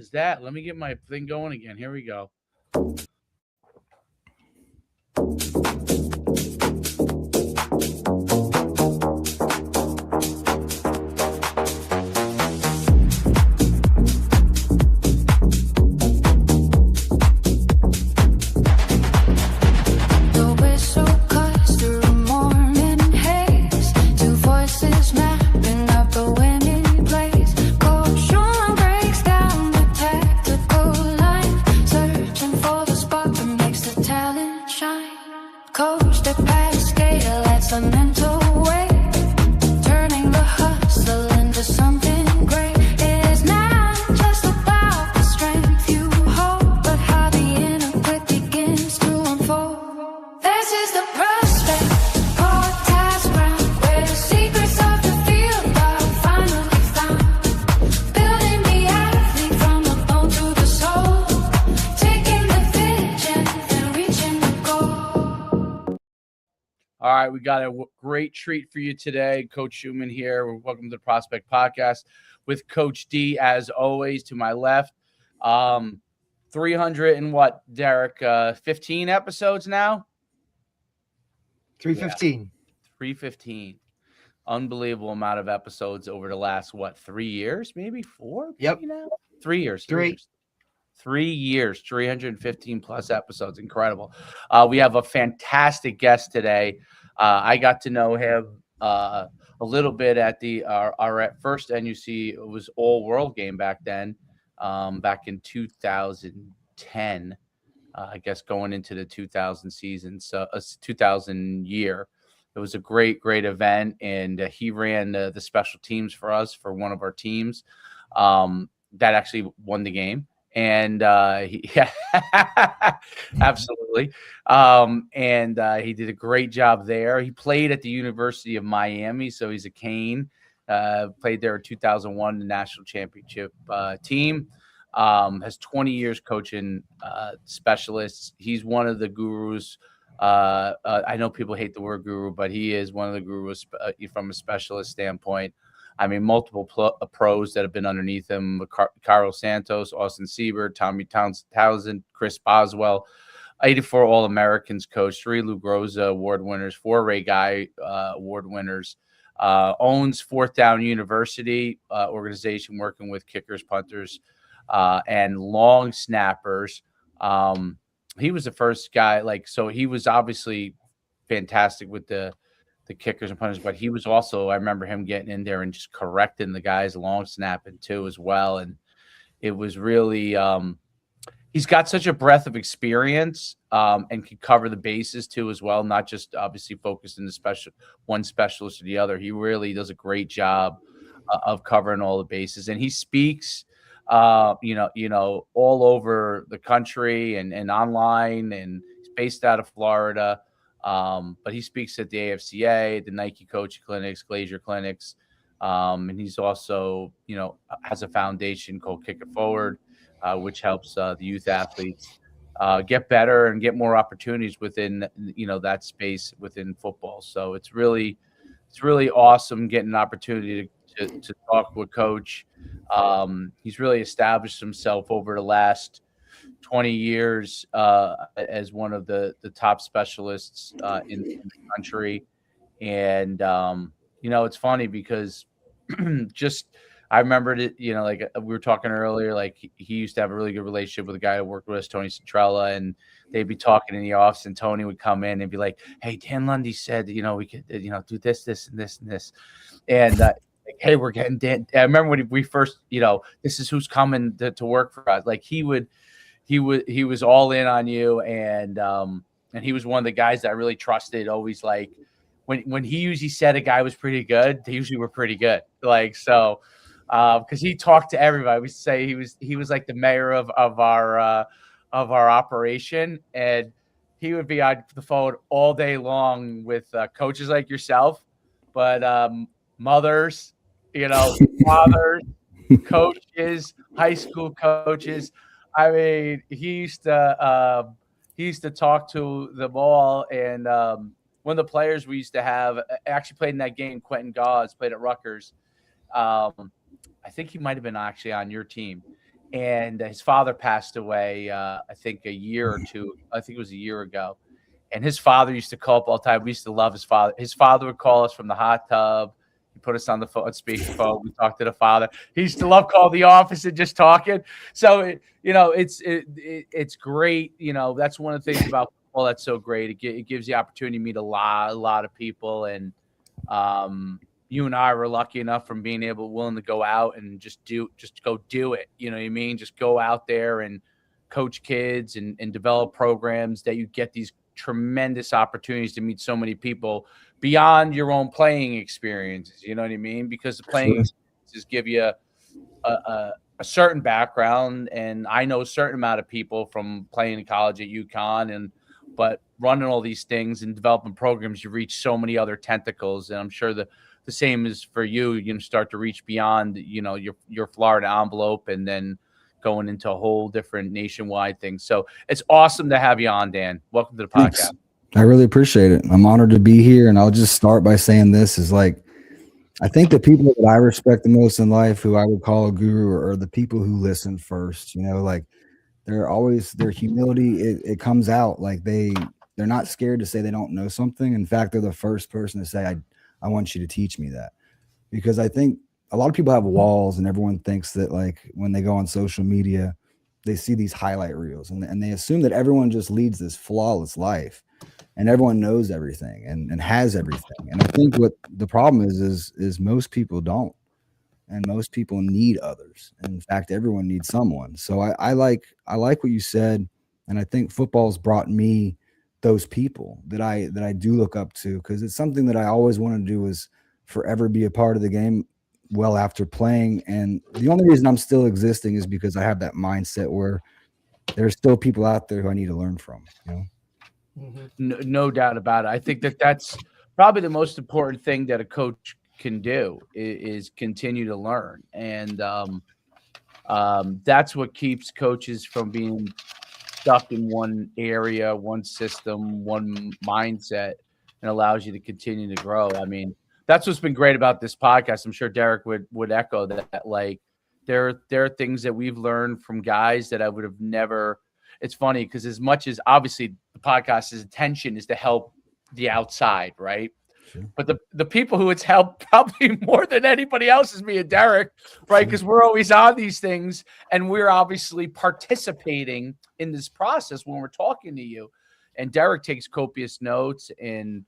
is that? Let me get my thing going again. Here we go. All right, we got a great treat for you today. Coach Schumann here. Welcome to the Prospect Podcast with Coach D, as always, to my left. 300 and what, Derek? 15 episodes now? 315. Yeah, 315. Unbelievable amount of episodes over the last, 3 years? Maybe 4? Yep. Now? 3 years. 3 years, 315 plus episodes. Incredible. We have a fantastic guest today. I got to know him a little bit at our first NUC. It was all world game back then, back in 2010. I guess going into the 2000 season, so 2000 year. It was a great event, and he ran the special teams for us for one of our teams that actually won the game. And yeah, absolutely. And he did a great job there. He played at the University of Miami, so he's a Cane. Played there in 2001, the national championship team. Has 20 years coaching specialists. He's one of the gurus. I know people hate the word guru, but he is one of the gurus from a specialist standpoint. I mean, multiple pros that have been underneath him: Carlos Santos, Austin Siebert, Tommy Townsend, Chris Boswell, 84 All-Americans coach, 3 Lou Groza award winners, 4 Ray Guy award winners, owns Fourth Down University organization working with kickers, punters, and long snappers. He was the first guy, so he was obviously fantastic with the kickers and punters, but he was also, I remember him getting in there and just correcting the guys long snapping too as well. And it was really, he's got such a breadth of experience and can cover the bases too as well, not just obviously focused in the one specialist or the other. He really does a great job of covering all the bases, and he speaks, all over the country and online, and he's based out of Florida. But he speaks at the AFCA, the Nike Coach Clinics, Glazier Clinics. And he's also, has a foundation called Kick It Forward, which helps the youth athletes get better and get more opportunities within, that space within football. So it's really awesome getting an opportunity to talk with Coach. He's really established himself over the last 20 years as one of the top specialists in the country. And, it's funny because I remembered it, like we were talking earlier, like he used to have a really good relationship with a guy who worked with us, Tony Centrella, and they'd be talking in the office, and Tony would come in and be like, "Hey, Dan Lundy said, we could, do this, this, and this, and this." And, hey, we're getting Dan. I remember when we first, this is who's coming to work for us. Like he was all in on you, and he was one of the guys that I really trusted. Always, like when he usually said a guy was pretty good, they usually were pretty good. Because he talked to everybody. We say he was like the mayor of our operation, and he would be on the phone all day long with coaches like yourself, but mothers, fathers, coaches, high school coaches. I mean, he used to talk to them all. And one of the players we used to have actually played in that game, Quentin Gauze, played at Rutgers. I think he might have been actually on your team. and his father passed away. I think a year or two. I think it was a year ago. And his father used to call up all the time. We used to love his father. His father would call us from the hot tub. He put us on the phone, speakerphone. We talked to the father. He used to love calling the office and just talking. So it's great. That's one of the things about football that's so great. It gives the opportunity to meet a lot of people, and you and I were lucky enough from being willing to go out and just go do it. You know what I mean? Just go out there and coach kids and develop programs that you get these tremendous opportunities to meet so many people beyond your own playing experiences. You know what I mean? Because the playing Sure. experiences give you a certain background, and I know a certain amount of people from playing in college at UConn, but running all these things and developing programs, you reach so many other tentacles, and I'm sure the same is for you. You start to reach beyond your Florida envelope, and then going into a whole different nationwide thing. So it's awesome to have you on, Dan. Welcome to the Thanks. podcast. I really appreciate it. I'm honored to be here. And I'll just start by saying this is like, I think the people that I respect the most in life, who I would call a guru, are the people who listen first. Like they're always their humility. It comes out like they're not scared to say they don't know something. In fact, they're the first person to say, I want you to teach me that. Because I think a lot of people have walls, and everyone thinks that like when they go on social media, they see these highlight reels, and they assume that everyone just leads this flawless life and everyone knows everything and has everything. And I think what the problem is most people don't, and most people need others. And in fact, everyone needs someone. So I like what you said, and I think football's brought me those people that I do look up to, because it's something that I always want to do, is forever be a part of the game well after playing. And the only reason I'm still existing is because I have that mindset where there's still people out there who I need to learn from. Mhm. No doubt about it. I think that's probably the most important thing that a coach can do is continue to learn, and that's what keeps coaches from being stuck in one area, one system, one mindset, and allows you to continue to grow. I mean, that's what's been great about this podcast. I'm sure Derek would echo that. Like, there are things that we've learned from guys that I would have never. It's funny because as much as obviously the podcast's intention is to help the outside, right? Sure. But the people who it's helped probably more than anybody else is me and Derek, right? Because we're always on these things, and we're obviously participating in this process when we're talking to you. And Derek takes copious notes, and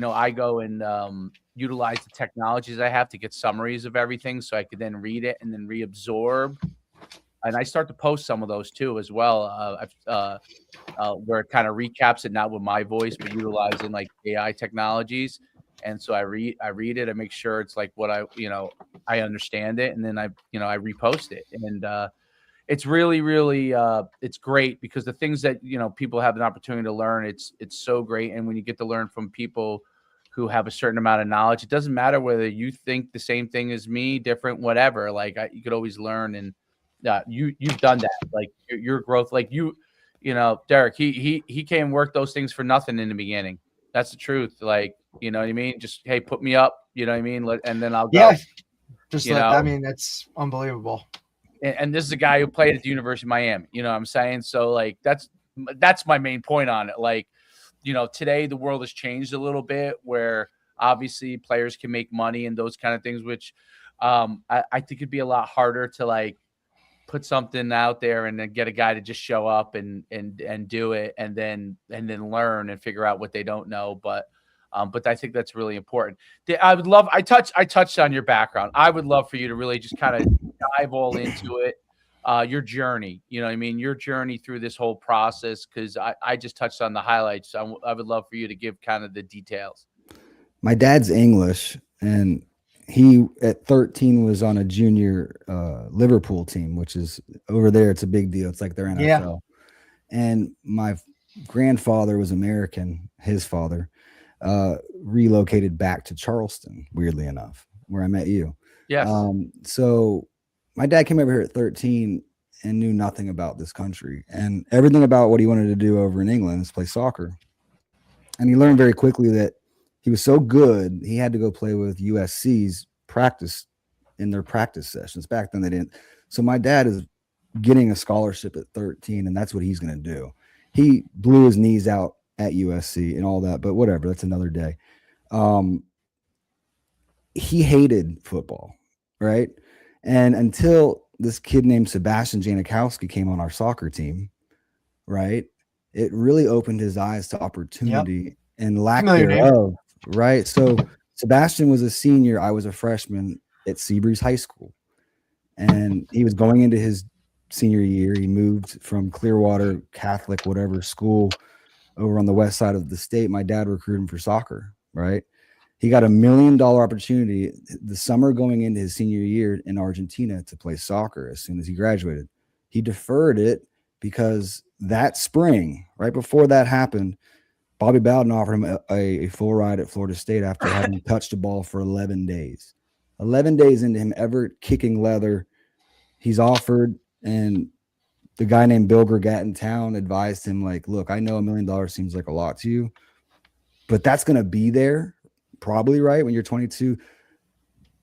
I go and utilize the technologies I have to get summaries of everything, so I could then read it and then reabsorb. And I start to post some of those too as well. Where it kind of recaps it, not with my voice, but utilizing like AI technologies. And so I read it, I make sure it's like what I understand it, and then I repost it. And it's really, really, it's great because the things that, people have an opportunity to learn, it's so great. And when you get to learn from people who have a certain amount of knowledge, it doesn't matter whether you think the same thing as me, different, whatever, like you could always learn. And you've done that, like your growth, like Derek, he came and worked those things for nothing in the beginning. That's the truth. Like, you know what I mean? Just, hey, put me up, you know what I mean? And then I'll Yeah, go, just you like know. I mean, that's unbelievable. And this is a guy who played at the University of Miami. You know what I'm saying? So like that's my main point on it. Like, today the world has changed a little bit where obviously players can make money and those kind of things, which I think it'd be a lot harder to like put something out there and then get a guy to just show up and do it and then learn and figure out what they don't know. But I think that's really important. I touched on your background. I would love for you to really just kind of dive all into it. Your journey, you know what I mean? Your journey through this whole process, because I just touched on the highlights. So I would love for you to give kind of the details. My dad's English, and he at 13 was on a junior Liverpool team, which is over there. It's a big deal. It's like their Yeah. NFL. And my grandfather was American. His father relocated back to Charleston, weirdly enough, where I met you. Yes. So my dad came over here at 13 and knew nothing about this country and everything about what he wanted to do over in England is play soccer. And he learned very quickly that he was so good, he had to go play with USC's practice in their practice sessions. Back then they didn't. So my dad is getting a scholarship at 13, and that's what he's going to do. He blew his knees out at USC and all that, but whatever, that's another day. Um, he hated football, right? And until this kid named Sebastian Janikowski came on our soccer team, right? It really opened his eyes to Yep. opportunity and lack Familiar name. thereof, right? So Sebastian was a senior. I was a freshman at Seabreeze High School, and he was going into his senior year. He moved from Clearwater Catholic, whatever school over on the west side of the state. My dad recruited him for soccer, right? He got $1 million opportunity the summer going into his senior year in Argentina to play soccer as soon as he graduated. He deferred it because that spring, right before that happened, Bobby Bowden offered him a full ride at Florida State after having touched the ball for 11 days. 11 days into him ever kicking leather, he's offered, and the guy named Bill Gregat in town advised him, like, look, I know $1 million seems like a lot to you, but that's going to be there probably, right, when you're 22.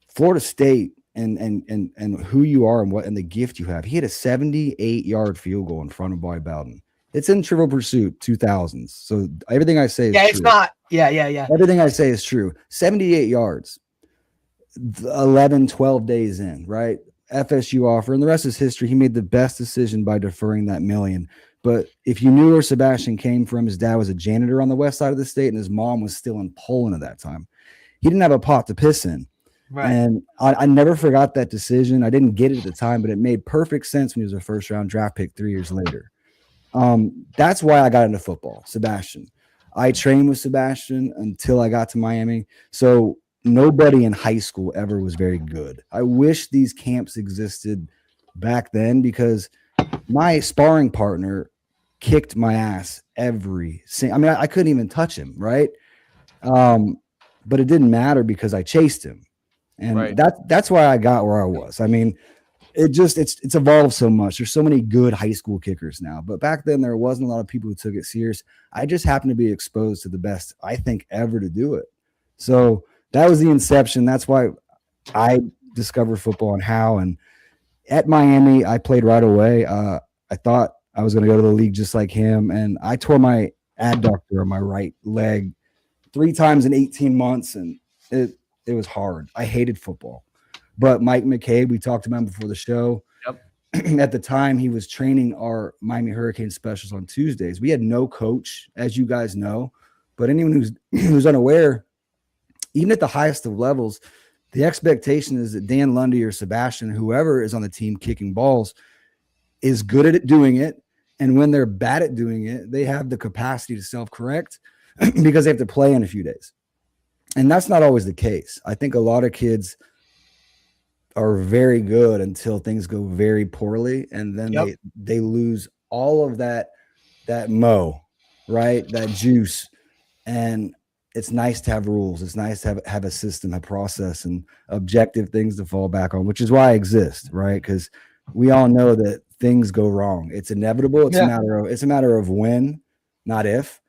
Florida State and who you are and the gift you have. He had a 78-yard field goal in front of Bobby Bowden. It's in Trivial Pursuit 2000s. So everything I say is Yeah, true. it's not. Yeah. Everything I say is true. 78 yards, 11, 12 days in, right? FSU offer, and the rest is history. He made the best decision by deferring that million. But if you knew where Sebastian came from, his dad was a janitor on the west side of the state, and his mom was still in Poland at that time. He didn't have a pot to piss in. Right. And I never forgot that decision. I didn't get it at the time, but it made perfect sense when he was a first round draft pick 3 years later. That's why I got into football, Sebastian. I trained with Sebastian until I got to Miami. So nobody in high school ever was very good. I wish these camps existed back then because my sparring partner kicked my ass every single. I mean, I couldn't even touch him, right? But it didn't matter because I chased him. And Right. that's why I got where I was. I mean, it's evolved so much. There's so many good high school kickers now, but back then there wasn't a lot of people who took it serious. I just happened to be exposed to the best, I think, ever to do it. So that was the inception. That's why I discovered football and how. And at Miami, I played right away. I thought I was going to go to the league just like him, and I tore my adductor on my right leg 3 times in 18 months, and it was hard. I hated football. But Mike McCabe, we talked about him before the show. Yep. At the time, he was training our Miami Hurricane specials on Tuesdays. We had no coach, as you guys know. But anyone who's unaware, even at the highest of levels, the expectation is that Dan Lundy or Sebastian, whoever is on the team kicking balls, is good at doing it. And when they're bad at doing it, they have the capacity to self-correct because they have to play in a few days. And that's not always the case. I think a lot of kids are very good until things go very poorly, and then they lose all of that right, that juice. And it's nice to have rules. It's nice to have a system, a process, and objective things to fall back on, which is why I exist, right? Because we all know that things go wrong. It's inevitable. It's a matter of when, not if.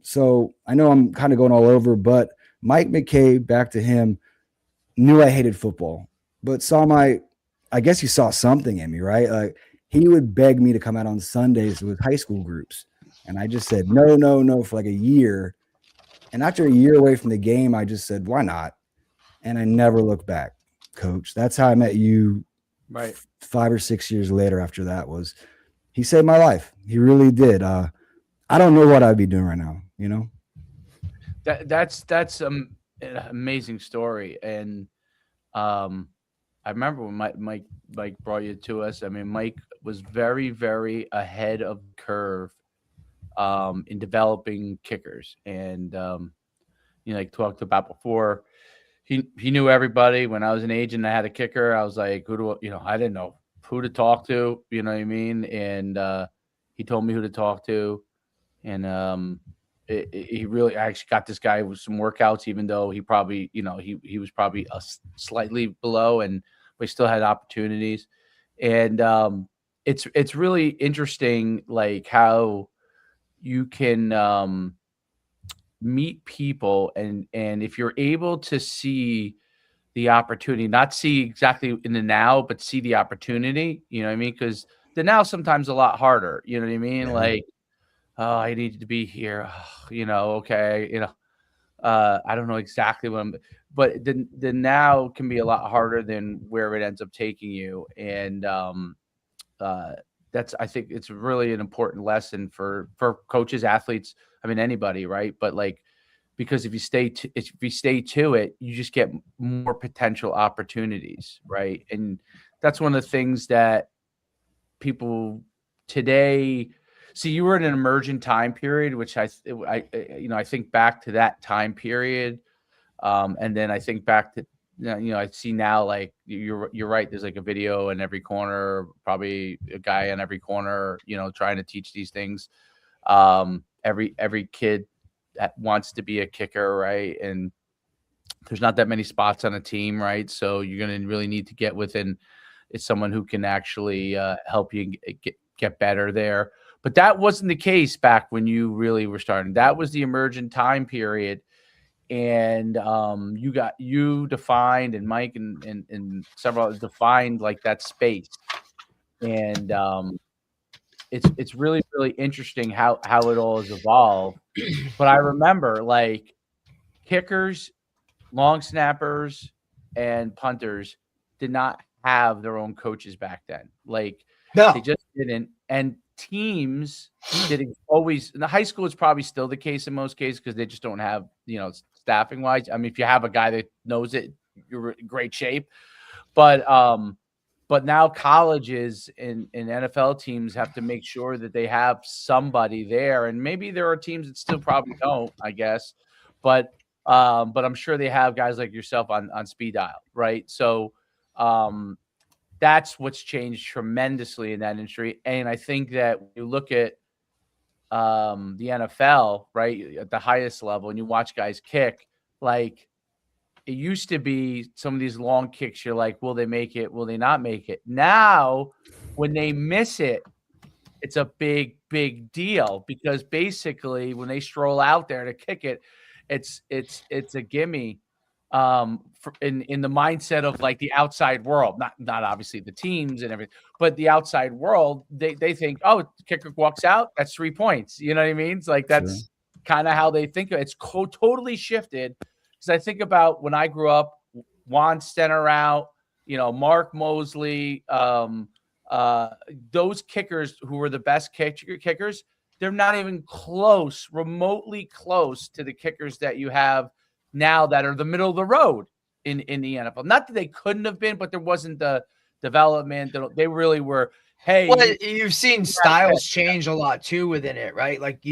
So I know I'm kind of going all over, but Mike McCabe, back to him, knew I hated football, but I guess he saw something in me, right? Like, he would beg me to come out on Sundays with high school groups. And I just said, no, for like a year. And after a year away from the game, I just said, why not? And I never looked back, Coach. That's how I met you. Right. 5 or 6 years later after that he saved my life. He really did. I don't know what I'd be doing right now, you know? That's an amazing story. And I remember when Mike brought you to us. I mean, Mike was very, very ahead of the curve in developing kickers. And like talked about before, he knew everybody. When I was an agent, I had a kicker. I was like, I didn't know who to talk to. You know what I mean? And he told me who to talk to. And he really actually got this guy with some workouts, even though he probably, he was probably slightly below, and we still had opportunities. And it's really interesting, like how you can meet people, and if you're able to see the opportunity, not see exactly in the now, but see the opportunity. You know what I mean? Because the now sometimes a lot harder. You know what I mean? Yeah. Like, oh, I need to be here. Okay. I don't know exactly what but the now can be a lot harder than where it ends up taking you. And uh, I think it's really an important lesson for coaches, athletes. I mean, anybody, right? But like, because if you stay to it, you just get more potential opportunities, right? And that's one of the things that people today see. You were in an emergent time period, which I think back to that time period, and then I think back to I see now, like, you're right. There's like a video in every corner, probably a guy in every corner, trying to teach these things. Every kid that wants to be a kicker, right? And there's not that many spots on a team, right? So you're going to really need to get within it's someone who can actually help you get better there. But that wasn't the case back when you really were starting. That was the emergent time period. And you defined, and Mike and several others defined, like, that space. And it's really, really interesting how it all has evolved. But I remember, like, kickers, long snappers, and punters did not have their own coaches back then. Like, No. they just didn't. And teams didn't always. In the high school, it's probably still the case in most cases because they just don't have, staffing wise. I mean, if you have a guy that knows it, you're in great shape. But now colleges and NFL teams have to make sure that they have somebody there. And maybe there are teams that still probably don't, I guess. But I'm sure they have guys like yourself on speed dial, right? So that's what's changed tremendously in that industry. And I think that when you look at the NFL, right, at the highest level, and you watch guys kick, like, it used to be some of these long kicks, you're like, will they make it? Will they not make it? Now, when they miss it, it's a big, big deal, because basically when they stroll out there to kick it, it's a gimme, in the mindset of, like, the outside world, not obviously the teams and everything, but the outside world, they think, oh, the kicker walks out, that's 3 points. You know what I mean? It's like, that's kind of how they think of it. It's totally shifted. Because I think about when I grew up, Juan Stenner out, Mark Mosley, those kickers who were the best kickers, they're not even close, remotely close to the kickers that you have now that are the middle of the road in the NFL. Not that they couldn't have been, but there wasn't the development. They really were. Hey, well, you've seen styles change a lot too within it, right? Like,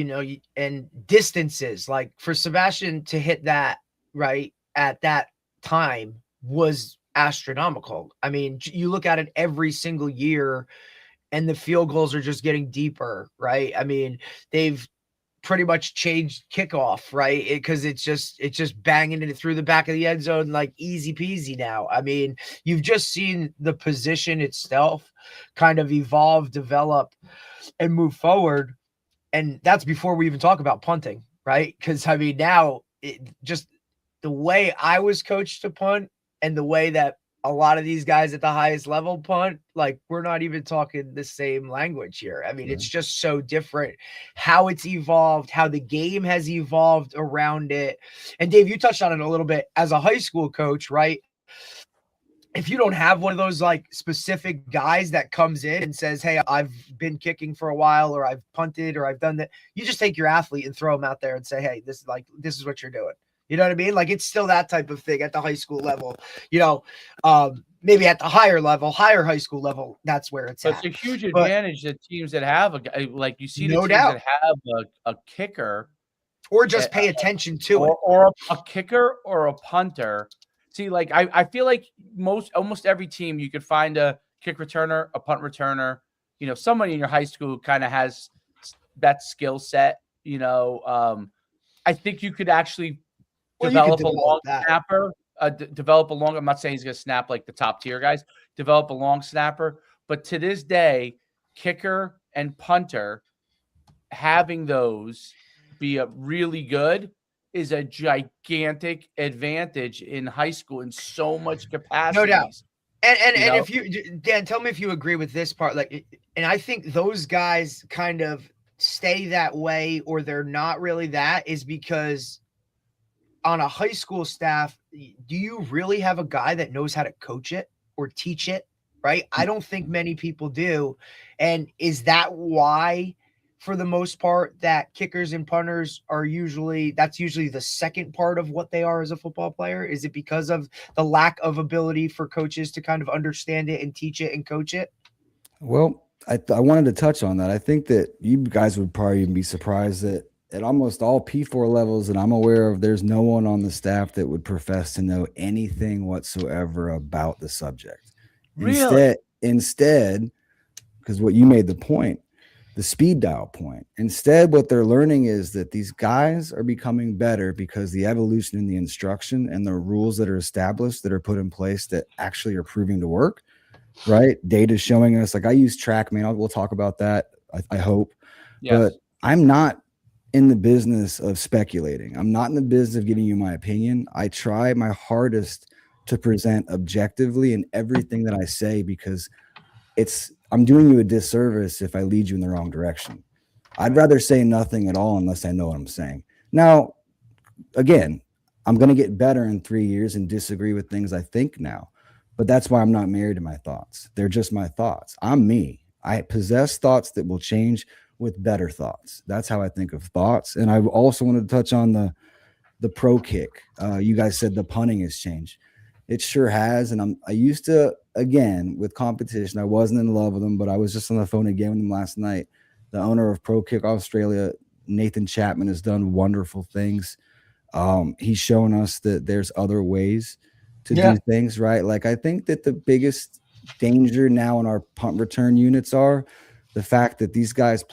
and distances. Like, for Sebastian to hit that right at that time was astronomical. I mean, you look at it every single year, and the field goals are just getting deeper, right? I mean, they've pretty much changed kickoff, right? Because it's just banging it through the back of the end zone, like, easy peasy now. I mean, you've just seen the position itself kind of evolve, develop, and move forward. And that's before we even talk about punting, right? Because, I mean, now just the way I was coached to punt and the way that a lot of these guys at the highest level punt, like, we're not even talking the same language here. I mean, it's just so different how it's evolved, how the game has evolved around it. And Dave, you touched on it a little bit as a high school coach, right? If you don't have one of those, like, specific guys that comes in and says, hey, I've been kicking for a while, or I've punted, or I've done that, you just take your athlete and throw him out there and say, hey, this is what you're doing. You know what I mean? Like, it's still that type of thing at the high school level, maybe at the higher high school level, that's where it's at. It's a huge advantage that teams that have a guy, like, you see, the teams doubt that have a kicker, or just pay attention to it, or a kicker or a punter. See, like, I feel like almost every team, you could find a kick returner, a punt returner, somebody in your high school kind of has that skill set. I think you could actually develop a long snapper, develop a long. I'm not saying he's going to snap like the top tier guys. Develop a long snapper, but to this day, kicker and punter, having those be a really good is a gigantic advantage in high school in so much No doubt. capacities. And if you, Dan, tell me if you agree with this part. Like, and I think those guys kind of stay that way, or they're not really that, is because on a high school staff, do you really have a guy that knows how to coach it or teach it? Right? I don't think many people do. And is that why, for the most part, that kickers and punters are usually the second part of what they are as a football player? Is it because of the lack of ability for coaches to kind of understand it and teach it and coach it? Well, I wanted to touch on that. I think that you guys would probably even be surprised that at almost all P4 levels that I'm aware of, there's no one on the staff that would profess to know anything whatsoever about the subject. Really? Instead, because what you made the point, the speed dial point. Instead, what they're learning is that these guys are becoming better because the evolution in the instruction and the rules that are established that are put in place that actually are proving to work. Right? Data showing us, like I use TrackMan. We'll talk about that, I hope. Yes. But I'm not in the business of speculating. I'm not in the business of giving you my opinion. I try my hardest to present objectively in everything that I say, because I'm doing you a disservice if I lead you in the wrong direction. I'd rather say nothing at all unless I know what I'm saying. Now, again, I'm going to get better in 3 years and disagree with things I think now. But that's why I'm not married to my thoughts. They're just my thoughts. I'm me. I possess thoughts that will change with better thoughts. That's how I think of thoughts. And I also wanted to touch on the pro kick. You guys said the punting has changed. It sure has. And I used to, again, with competition, I wasn't in love with them, but I was just on the phone again with them last night. The owner of Pro Kick Australia, Nathan Chapman, has done wonderful things. He's shown us that there's other ways to do things, right? Like, I think that the biggest danger now in our punt return units are the fact that these guys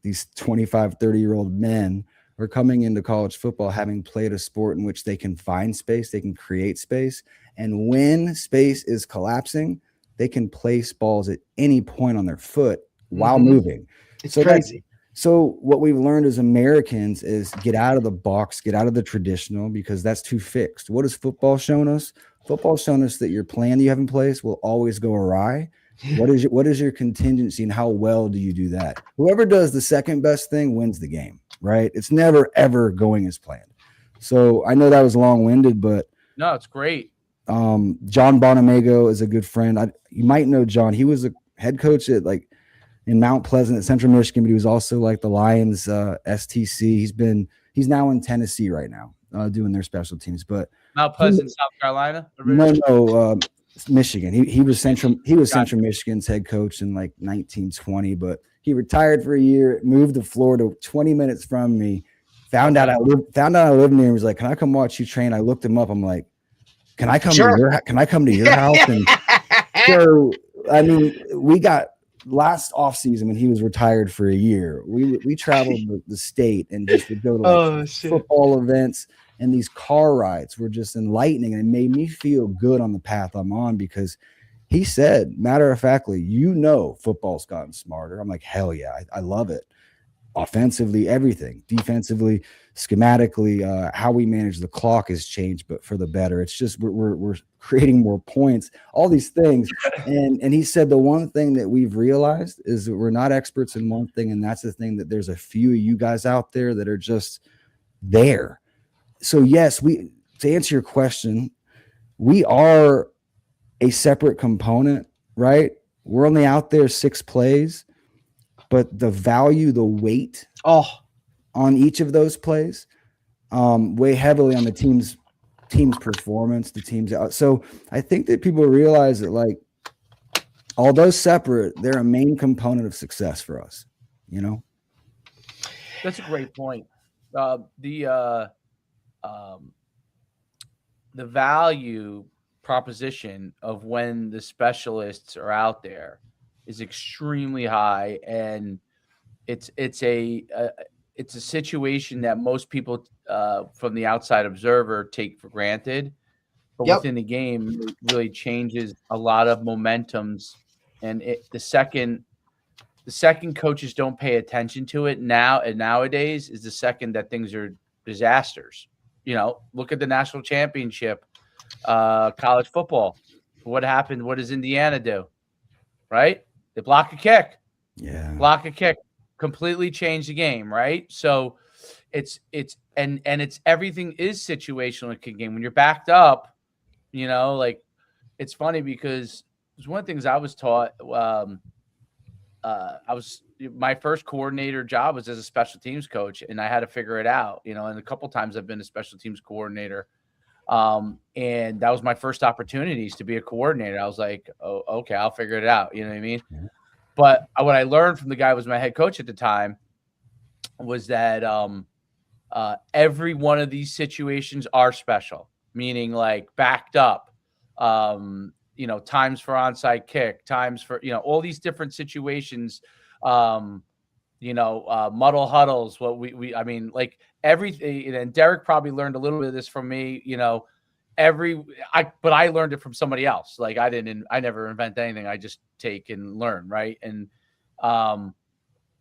these 25, 30-year-old men are coming into college football having played a sport in which they can find space, they can create space. And when space is collapsing, they can place balls at any point on their foot while moving. It's crazy. So what we've learned as Americans is get out of the box, get out of the traditional, because that's too fixed. What has football shown us? Football's shown us that your plan you have in place will always go awry. What is your contingency, and how well do you do that? Whoever does the second best thing wins the game, right? It's never, ever going as planned. So I know that was long-winded, but no, it's great. John Bonamago is a good friend. You might know John. He was a head coach at in Mount Pleasant at Central Michigan, but he was also like the Lions STC. He's now in Tennessee right now, doing their special teams. But Mount Pleasant, South Carolina? No, Michigan. He was Central Michigan's head coach in like 1920, but he retired for a year, moved to Florida 20 minutes from me, found out I lived near him, was like, "Can I come watch you train?" I looked him up. I'm like, "Can I come to your house?" And so, I mean, we got last off season when he was retired for a year, we traveled the state and just would go to football events, and these car rides were just enlightening, and it made me feel good on the path I'm on, because he said, matter of factly, football's gotten smarter. I'm like, hell yeah, I love it. Offensively, everything, defensively, schematically, how we manage the clock has changed, but for the better. It's just we're creating more points, all these things. And he said the one thing that we've realized is that we're not experts in one thing, and that's the thing, that there's a few of you guys out there that are just there. So yes, to answer your question, we are a separate component, right? We're only out there 6 plays. But the value, the weight on each of those plays weigh heavily on the team's performance, the team's out. So I think that people realize that, like, although separate, they're a main component of success for us, That's a great point. The value proposition of when the specialists are out there is extremely high, and it's a situation that most people from the outside observer take for granted, but within the game it really changes a lot of momentums. And the second coaches don't pay attention to it nowadays is the second that things are disasters. Look at the national championship, college football. What happened? What does Indiana do? Right? They block a kick. Yeah. Block a kick. Completely change the game, right? So it's everything is situational in a kick game. When you're backed up, like it's funny because it's one of the things I was taught. My first coordinator job was as a special teams coach, and I had to figure it out. And a couple times I've been a special teams coordinator. And that was my first opportunities to be a coordinator. I was like, oh, okay, I'll figure it out. You know what I mean? Yeah. But what I learned from the guy who was my head coach at the time was that every one of these situations are special, meaning like backed up, times for onside kick, times for, all these different situations, muddle huddles. Like everything. And Derek probably learned a little bit of this from me, but I learned it from somebody else. Like I never invent anything. I just take and learn. Right. And,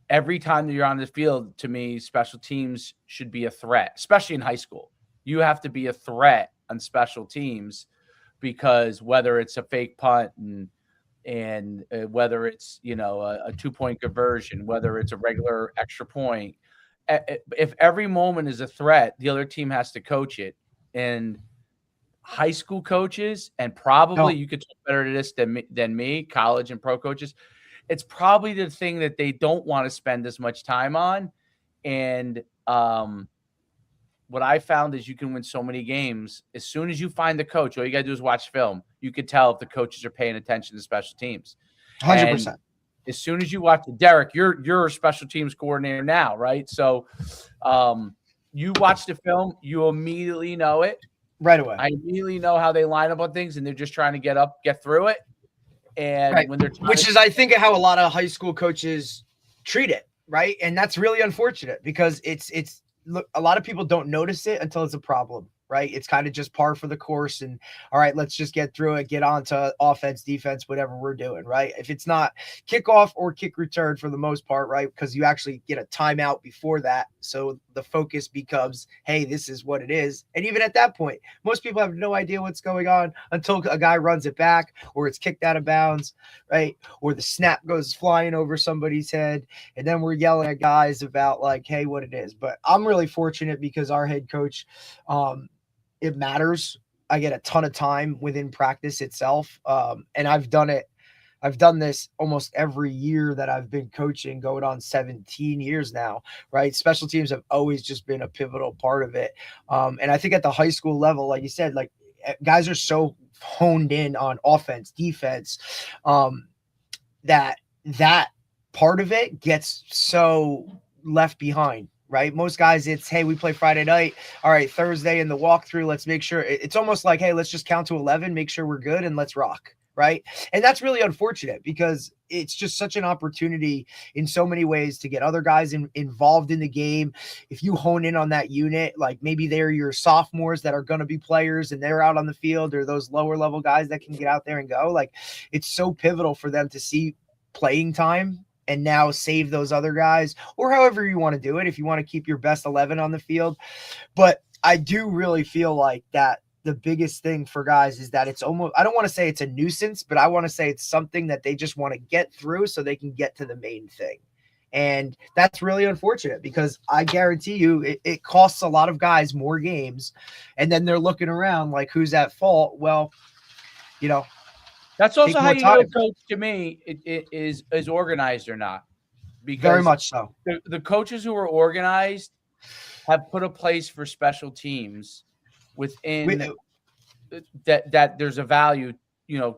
every time that you're on the field, to me, special teams should be a threat, especially in high school. You have to be a threat on special teams, because whether it's a fake punt and whether it's, a 2-point conversion, whether it's a regular extra point, if every moment is a threat, the other team has to coach it. And high school coaches, and probably you could talk better to this than me, college and pro coaches, it's probably the thing that they don't want to spend as much time on. And what I found is you can win so many games. As soon as you find the coach, all you got to do is watch film. You can tell if the coaches are paying attention to special teams. 100%. And as soon as you watch Derek, you're a special teams coordinator now, right? So you watch the film, you immediately know it. Right away. I immediately know how they line up on things, and they're just trying to get through it. And when they're which is, I think, how a lot of high school coaches treat it, right? And that's really unfortunate, because it's look, a lot of people don't notice it until it's a problem, right? It's kind of just par for the course, and all right, let's just get through it, get on to offense, defense, whatever we're doing, right? If it's not kickoff or kick return for the most part, right? Because you actually get a timeout before that. So the focus becomes, hey, this is what it is. And even at that point, most people have no idea what's going on until a guy runs it back, or it's kicked out of bounds, right? Or the snap goes flying over somebody's head. And then we're yelling at guys about like, hey, what it is. But I'm really fortunate because our head coach, it matters. I get a ton of time within practice itself. And I've done this almost every year that I've been coaching, going on 17 years now, right? Special teams have always just been a pivotal part of it. And I think at the high school level, like you said, like guys are so honed in on offense, defense, that part of it gets so left behind. Right. Most guys, it's, hey, we play Friday night. All right, Thursday in the walkthrough, let's make sure. It's almost like, hey, let's just count to 11, make sure we're good, and let's rock. Right. And that's really unfortunate, because it's just such an opportunity in so many ways to get other guys involved in the game. If you hone in on that unit, like maybe they're your sophomores that are going to be players and they're out on the field, or those lower level guys that can get out there and go, like, it's so pivotal for them to see playing time and now save those other guys, or however you want to do it, if you want to keep your best 11 on the field. But I do really feel like that the biggest thing for guys is that it's almost, I don't want to say it's a nuisance, but I want to say it's something that they just want to get through so they can get to the main thing. And that's really unfortunate, because I guarantee you it costs a lot of guys more games. And then they're looking around like, who's at fault? Well, that's also how you know, coach, to me, it is organized or not. Because very much so. The coaches who are organized have put a place for special teams within that there's a value,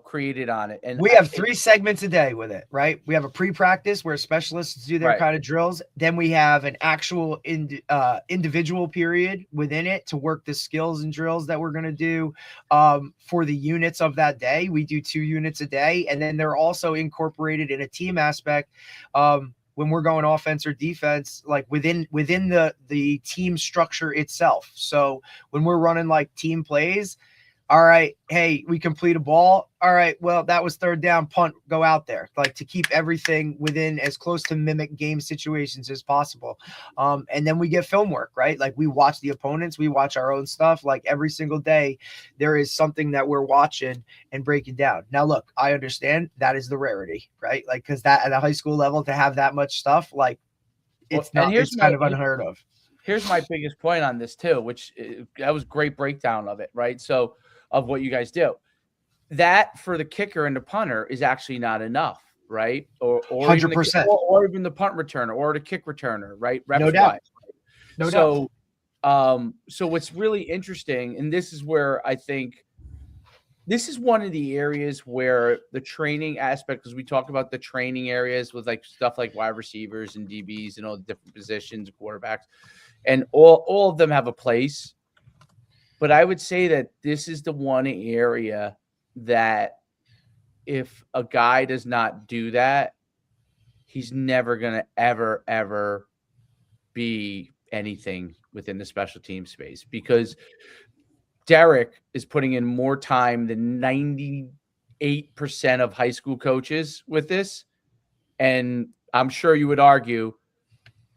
created on it. And we have 3 segments a day with it, right? We have a pre-practice where specialists do their kind of drills. Then we have an actual individual period within it to work the skills and drills that we're going to do for the units of that day. We do 2 units a day. And then they're also incorporated in a team aspect when we're going offense or defense, like within the team structure itself. So when we're running like team plays, All right, hey, we complete a ball. All right, well, that was third down, punt, go out there. Like, to keep everything within as close to mimic game situations as possible. And then we get film work, right? Like, we watch the opponents, we watch our own stuff. Like, every single day, there is something that we're watching and breaking down. Now, look, I understand that is the rarity, right? Like, because that at a high school level to have that much stuff, like, it's not. It's kind of unheard of. Here's my biggest point on this too, which that was great breakdown of it, right? So of what you guys do, that for the kicker and the punter is actually not enough, right? Or 100%, or even the punt returner or the kick returner, right? Reps no doubt. No doubt. So what's really interesting, and this is where I think this is one of the areas where the training aspect, because we talk about the training areas with like stuff like wide receivers and DBs and all the different positions, quarterbacks, and all of them have a place. But I would say that this is the one area that if a guy does not do that, he's never going to ever be anything within the special team space, because Derek is putting in more time than 98% of high school coaches with this. And I'm sure you would argue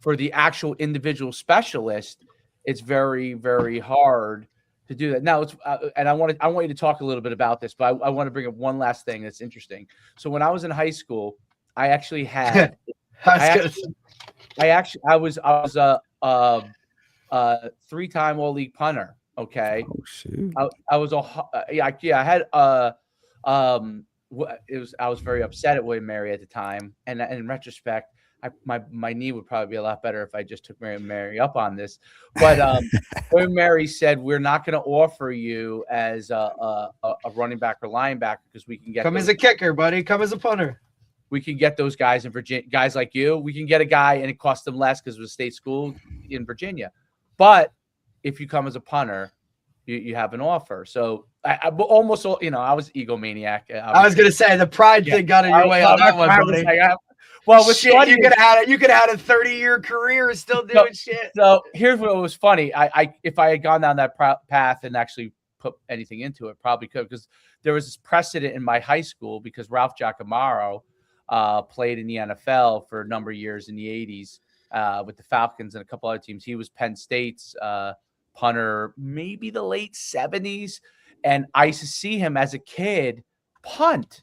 for the actual individual specialist, it's very, very hard to do that. Now, it's and I want you to talk a little bit about this, but I want to bring up one last thing that's interesting. So when I was in high school, I actually had I was a 3-time all-league punter. Okay. Oh shoot. I was I had I was very upset at William Mary at the time, and in retrospect, my knee would probably be a lot better if I just took Mary up on this. But William Mary said, we're not going to offer you as a running back or linebacker because we can get as a kicker, buddy. Come as a punter. We can get those guys in Virginia, guys like you. We can get a guy and it costs them less because it was a state school in Virginia. But if you come as a punter, you have an offer. So I almost, I was egomaniac. I was going to say the pride thing got in your way on that one, buddy. Well, with shit, you could have had a 30-year career still doing shit. So here's what was funny. I if I had gone down that path and actually put anything into it, probably could, because there was this precedent in my high school because Ralph Giacomo played in the NFL for a number of years in the 80s with the Falcons and a couple other teams. He was Penn State's punter, maybe the late 70s. And I used to see him as a kid punt.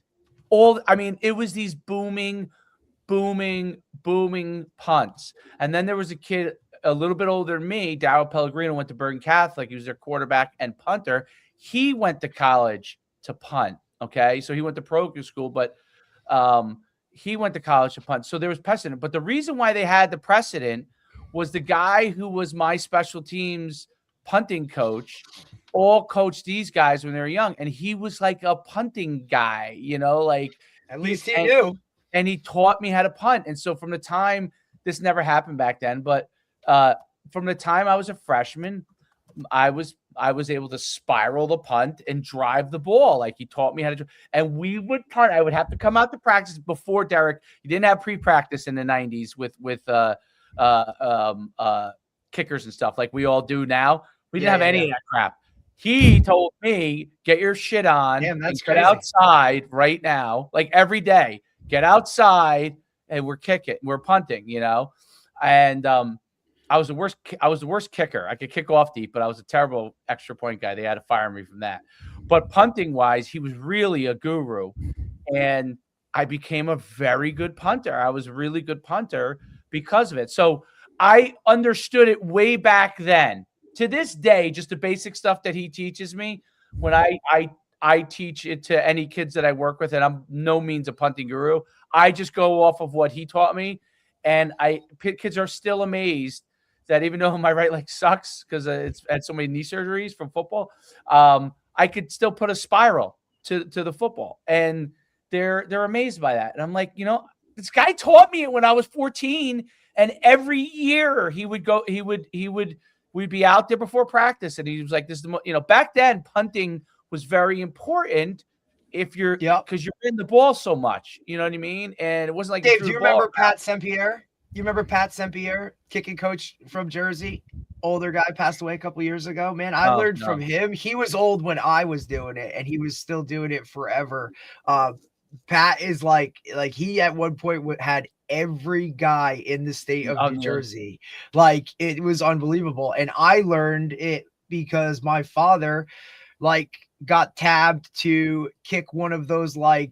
It was these booming punts. And then there was a kid a little bit older than me, Darryl Pellegrino, went to Bergen Catholic. He was their quarterback and punter. He went to college to punt. Okay. So he went to pro school, but he went to college to punt. So there was precedent. But the reason why they had the precedent was the guy who was my special teams punting coach all coached these guys when they were young. And he was like a punting guy, like at least he knew. And he taught me how to punt. And so from the time, this never happened back then, but from the time I was a freshman, I was able to spiral the punt and drive the ball. Like he taught me how to, and we would punt. I would have to come out to practice before Derek. You didn't have pre-practice in the 90s with kickers and stuff like we all do now. We didn't have any of that crap. He told me, get your shit on. Damn, that's get outside right now, like every day. Get outside and we're kicking, we're punting, And I was the worst kicker. I could kick off deep, but I was a terrible extra point guy. They had to fire me from that. But punting wise, he was really a guru. And I became a very good punter. I was a really good punter because of it. So I understood it way back then. To this day, just the basic stuff that he teaches me, when I teach it to any kids that I work with, and I'm no means a punting guru. I just go off of what he taught me. And kids are still amazed that even though my right leg sucks because it's had so many knee surgeries from football, I could still put a spiral to the football. And they're amazed by that. And I'm like, this guy taught me it when I was 14. And every year we'd be out there before practice. And he was like, this is the back then punting was very important if you're, because you're in the ball so much, you know what I mean? And it wasn't like, Dave, do you remember Pat St. Pierre? You remember Pat St. Pierre, kicking coach from Jersey? older guy passed away a couple years ago. Man, I Oh, learned no. from him. He was old when I was doing it, and he was still doing it forever. Pat is like he at one point had every guy in the state of Oh, New yeah. Jersey. Like it was unbelievable. And I learned it because my father like got tabbed to kick one of those like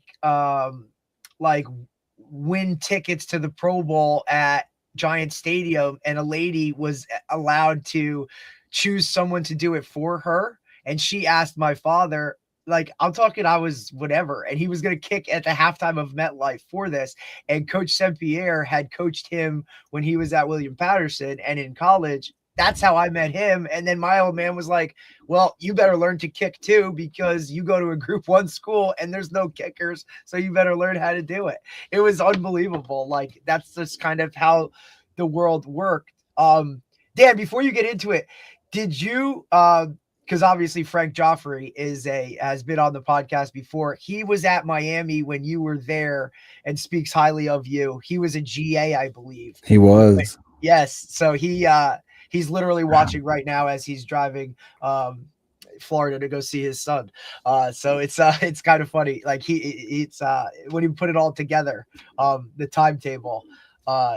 win tickets to the Pro Bowl at Giant Stadium, and a lady was allowed to choose someone to do it for her. And she asked my father, like, I'm talking, I was whatever, and he was going to kick at the halftime of MetLife for this. And Coach St. Pierre had coached him when he was at William Patterson and in college. That's how I met him. And then my old man was like, well, you better learn to kick too, because you go to a group one school and there's no kickers. So you better learn how to do it. It was unbelievable. Like that's just kind of how the world worked. Dan, before you get into it, did you, because obviously Frank Joffrey has been on the podcast before. He was at Miami when you were there and speaks highly of you. He was a GA, I believe. He was. Yes. So he's literally watching right now as he's driving Florida to go see his son. So it's kind of funny. Like it's when he put it all together, the timetable.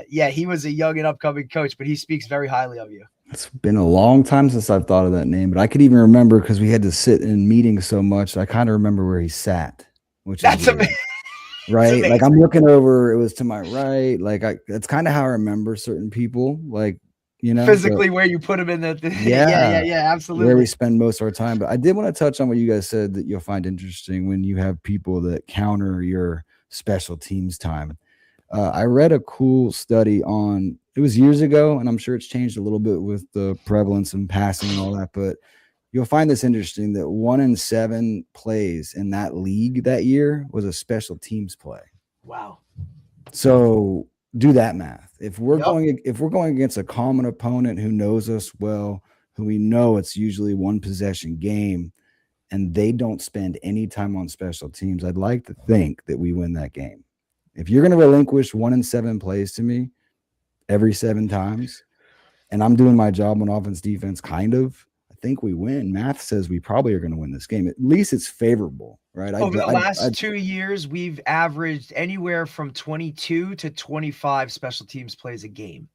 He was a young and upcoming coach, but he speaks very highly of you. It's been a long time since I've thought of that name, but I could even remember because we had to sit in meetings so much. I kind of remember where he sat, which That's is weird, amazing. right? Like I'm looking over, it was to my right. Like that's kind of how I remember certain people, like, you know, physically where you put them in the yeah, absolutely. Where we spend most of our time. But I did want to touch on what you guys said that you'll find interesting when you have people that counter your special teams time. I read a cool study on, it was years ago, and I'm sure it's changed a little bit with the prevalence and passing and all that, but you'll find this interesting that 1 in 7 plays in that league that year was a special teams play. Wow. So do that math. If we're going against a common opponent who knows us well, who we know it's usually one possession game, and they don't spend any time on special teams, I'd like to think that we win that game. If you're going to relinquish 1 in 7 plays to me every 7 times, and I'm doing my job on offense, defense, kind of, I think we win. Math says we probably are going to win this game. At least it's favorable, right? Over the last 2 years, we've averaged anywhere from 22 to 25 special teams plays a game.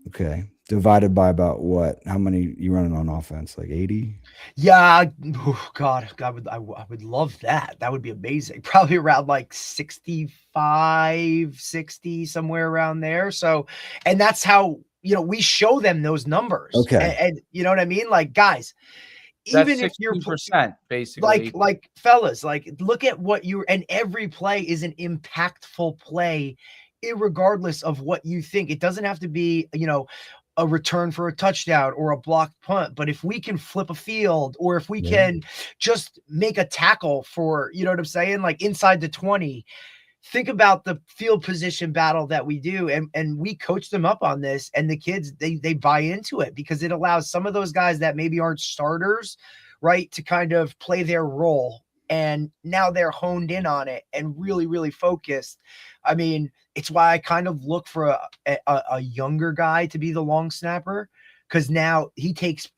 Okay. Divided by about what? How many you running on offense? Like 80? Yeah. Oh, God, I would love that. That would be amazing. Probably around like 65, 60, somewhere around there. So, and that's how, we show them those numbers. Okay. And you know what I mean? Like, guys, even if you're percent basically, like fellas, like look at what and every play is an impactful play, irregardless of what you think. It doesn't have to be, a return for a touchdown or a blocked punt. But if we can flip a field, or if we can just make a tackle for, you know what I'm saying? Like inside the 20, think about the field position battle that we do. And we coach them up on this, and the kids, they buy into it because it allows some of those guys that maybe aren't starters, right, to kind of play their role. And now they're honed in on it and really, really focused. I mean, it's why I kind of look for a younger guy to be the long snapper, because now he takes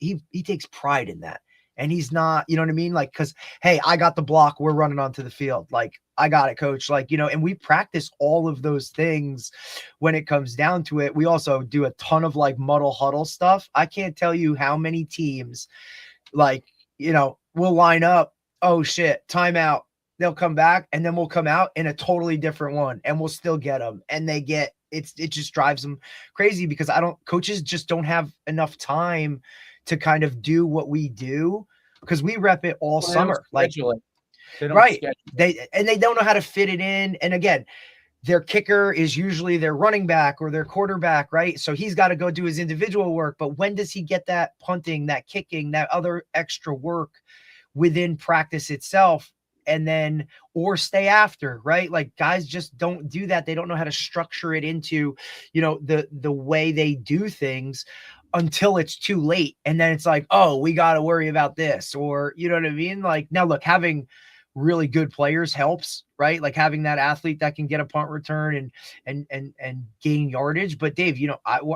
pride in that. And he's not, you know what I mean? Like, because, hey, I got the block. We're running onto the field. Like, I got it, coach. Like, and we practice all of those things when it comes down to it. We also do a ton of like muddle huddle stuff. I can't tell you how many teams, like, we'll line up. Oh, shit, timeout. They'll come back, and then we'll come out in a totally different one, and we'll still get them. And it just drives them crazy because coaches just don't have enough time to kind of do what we do, because we rep it all summer. Like, right. They don't know how to fit it in. And again, their kicker is usually their running back or their quarterback, right? So he's got to go do his individual work. But when does he get that punting, that kicking, that other extra work within practice itself? And then, or stay after, right? Like guys just don't do that. They don't know how to structure it into, the way they do things until it's too late. And then it's like, oh, we got to worry about this, or, you know what I mean? Like, now look, having really good players helps, right? Like having that athlete that can get a punt return and gain yardage. But Dave,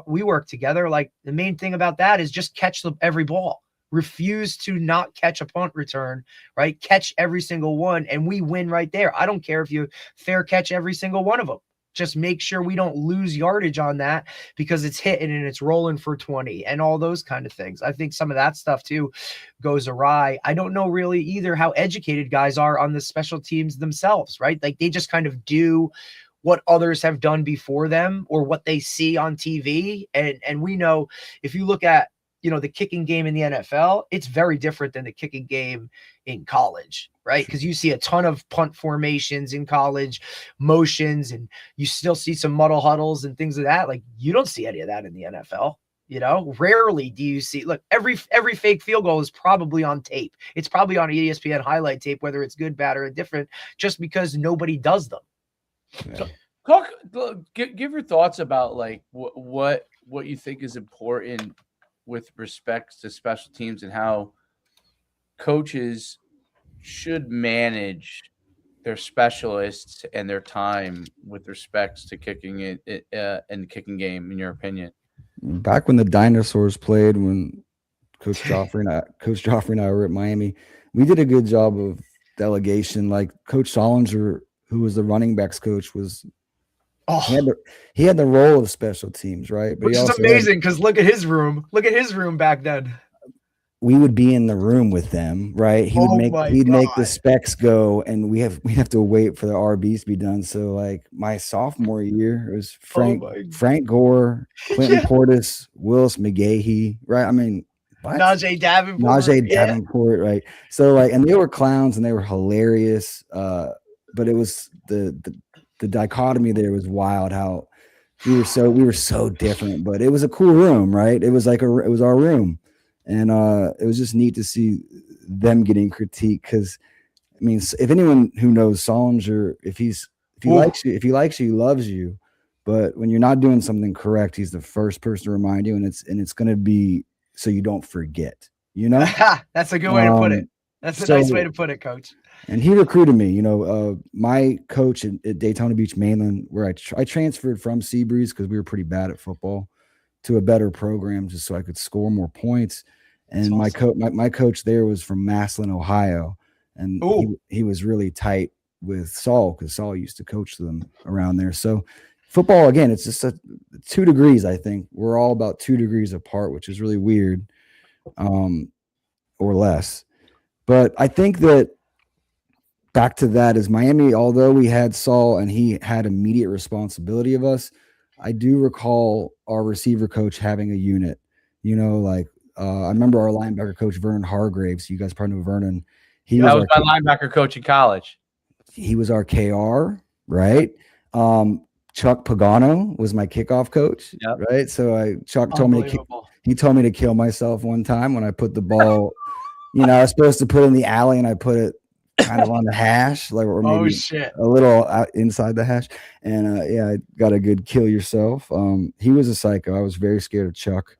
we work together. Like the main thing about that is just catch every ball. Refuse to not catch a punt return, right? Catch every single one, and we win right there. I don't care if you fair catch every single one of them. Just make sure we don't lose yardage on that because it's hitting and it's rolling for 20 and all those kind of things. I think some of that stuff too goes awry. I don't know really either how educated guys are on the special teams themselves, right? Like they just kind of do what others have done before them or what they see on TV. And we know if you look at, the kicking game in the NFL, it's very different than the kicking game in college, right? Because you see a ton of punt formations in college, motions, and you still see some muddle huddles and things like that. Like you don't see any of that in the NFL. Rarely do you see, look, every fake field goal is probably on tape. It's probably on ESPN highlight tape, whether it's good, bad, or indifferent, just because nobody does them. Yeah. Give your thoughts about like what you think is important with respect to special teams and how coaches should manage their specialists and their time with respects to kicking it in the kicking game, in your opinion. Back when the dinosaurs played, when Coach Joffrey and I were at Miami, we did a good job of delegation. Like Coach Solinger, who was the running backs coach, he had the role of special teams, right? But which is amazing because look at his room. Look at his room back then. We would be in the room with them, right? He'd make the specs go, and we'd have to wait for the RBs to be done. So like my sophomore year, it was Frank Gore, Clinton Portis, Willis McGahee, right? I mean, Najee Davenport, right? So like, and they were clowns and they were hilarious. But it was the dichotomy there was wild. How we were so different, but it was a cool room, right? It was like it was our room, and it was just neat to see them getting critiqued. Because I mean, if anyone who knows Solinger, if he likes you, he loves you. But when you're not doing something correct, he's the first person to remind you, and it's going to be so you don't forget. That's a good way to put it. That's a nice way to put it, Coach. And he recruited me, my coach at Daytona Beach Mainland, where I transferred from Seabreeze because we were pretty bad at football, to a better program just so I could score more points. And my coach there was from Massillon, Ohio, and he was really tight with Saul because Saul used to coach them around there. So football, again, it's just 2 degrees. I think we're all about 2 degrees apart, which is really weird, or less. But I think that back to that is Miami, although we had Saul and he had immediate responsibility of us, I do recall our receiver coach having a unit, I remember our linebacker coach, Vernon Hargraves. You guys probably know Vernon. That was my linebacker coach in college. He was our KR, right? Chuck Pagano was my kickoff coach, right? So Chuck told me to kill myself one time when I put the ball, I was supposed to put it in the alley and I put it kind of on the hash, or maybe a little out inside the hash. And I got a good kill yourself. He was a psycho. I was very scared of Chuck.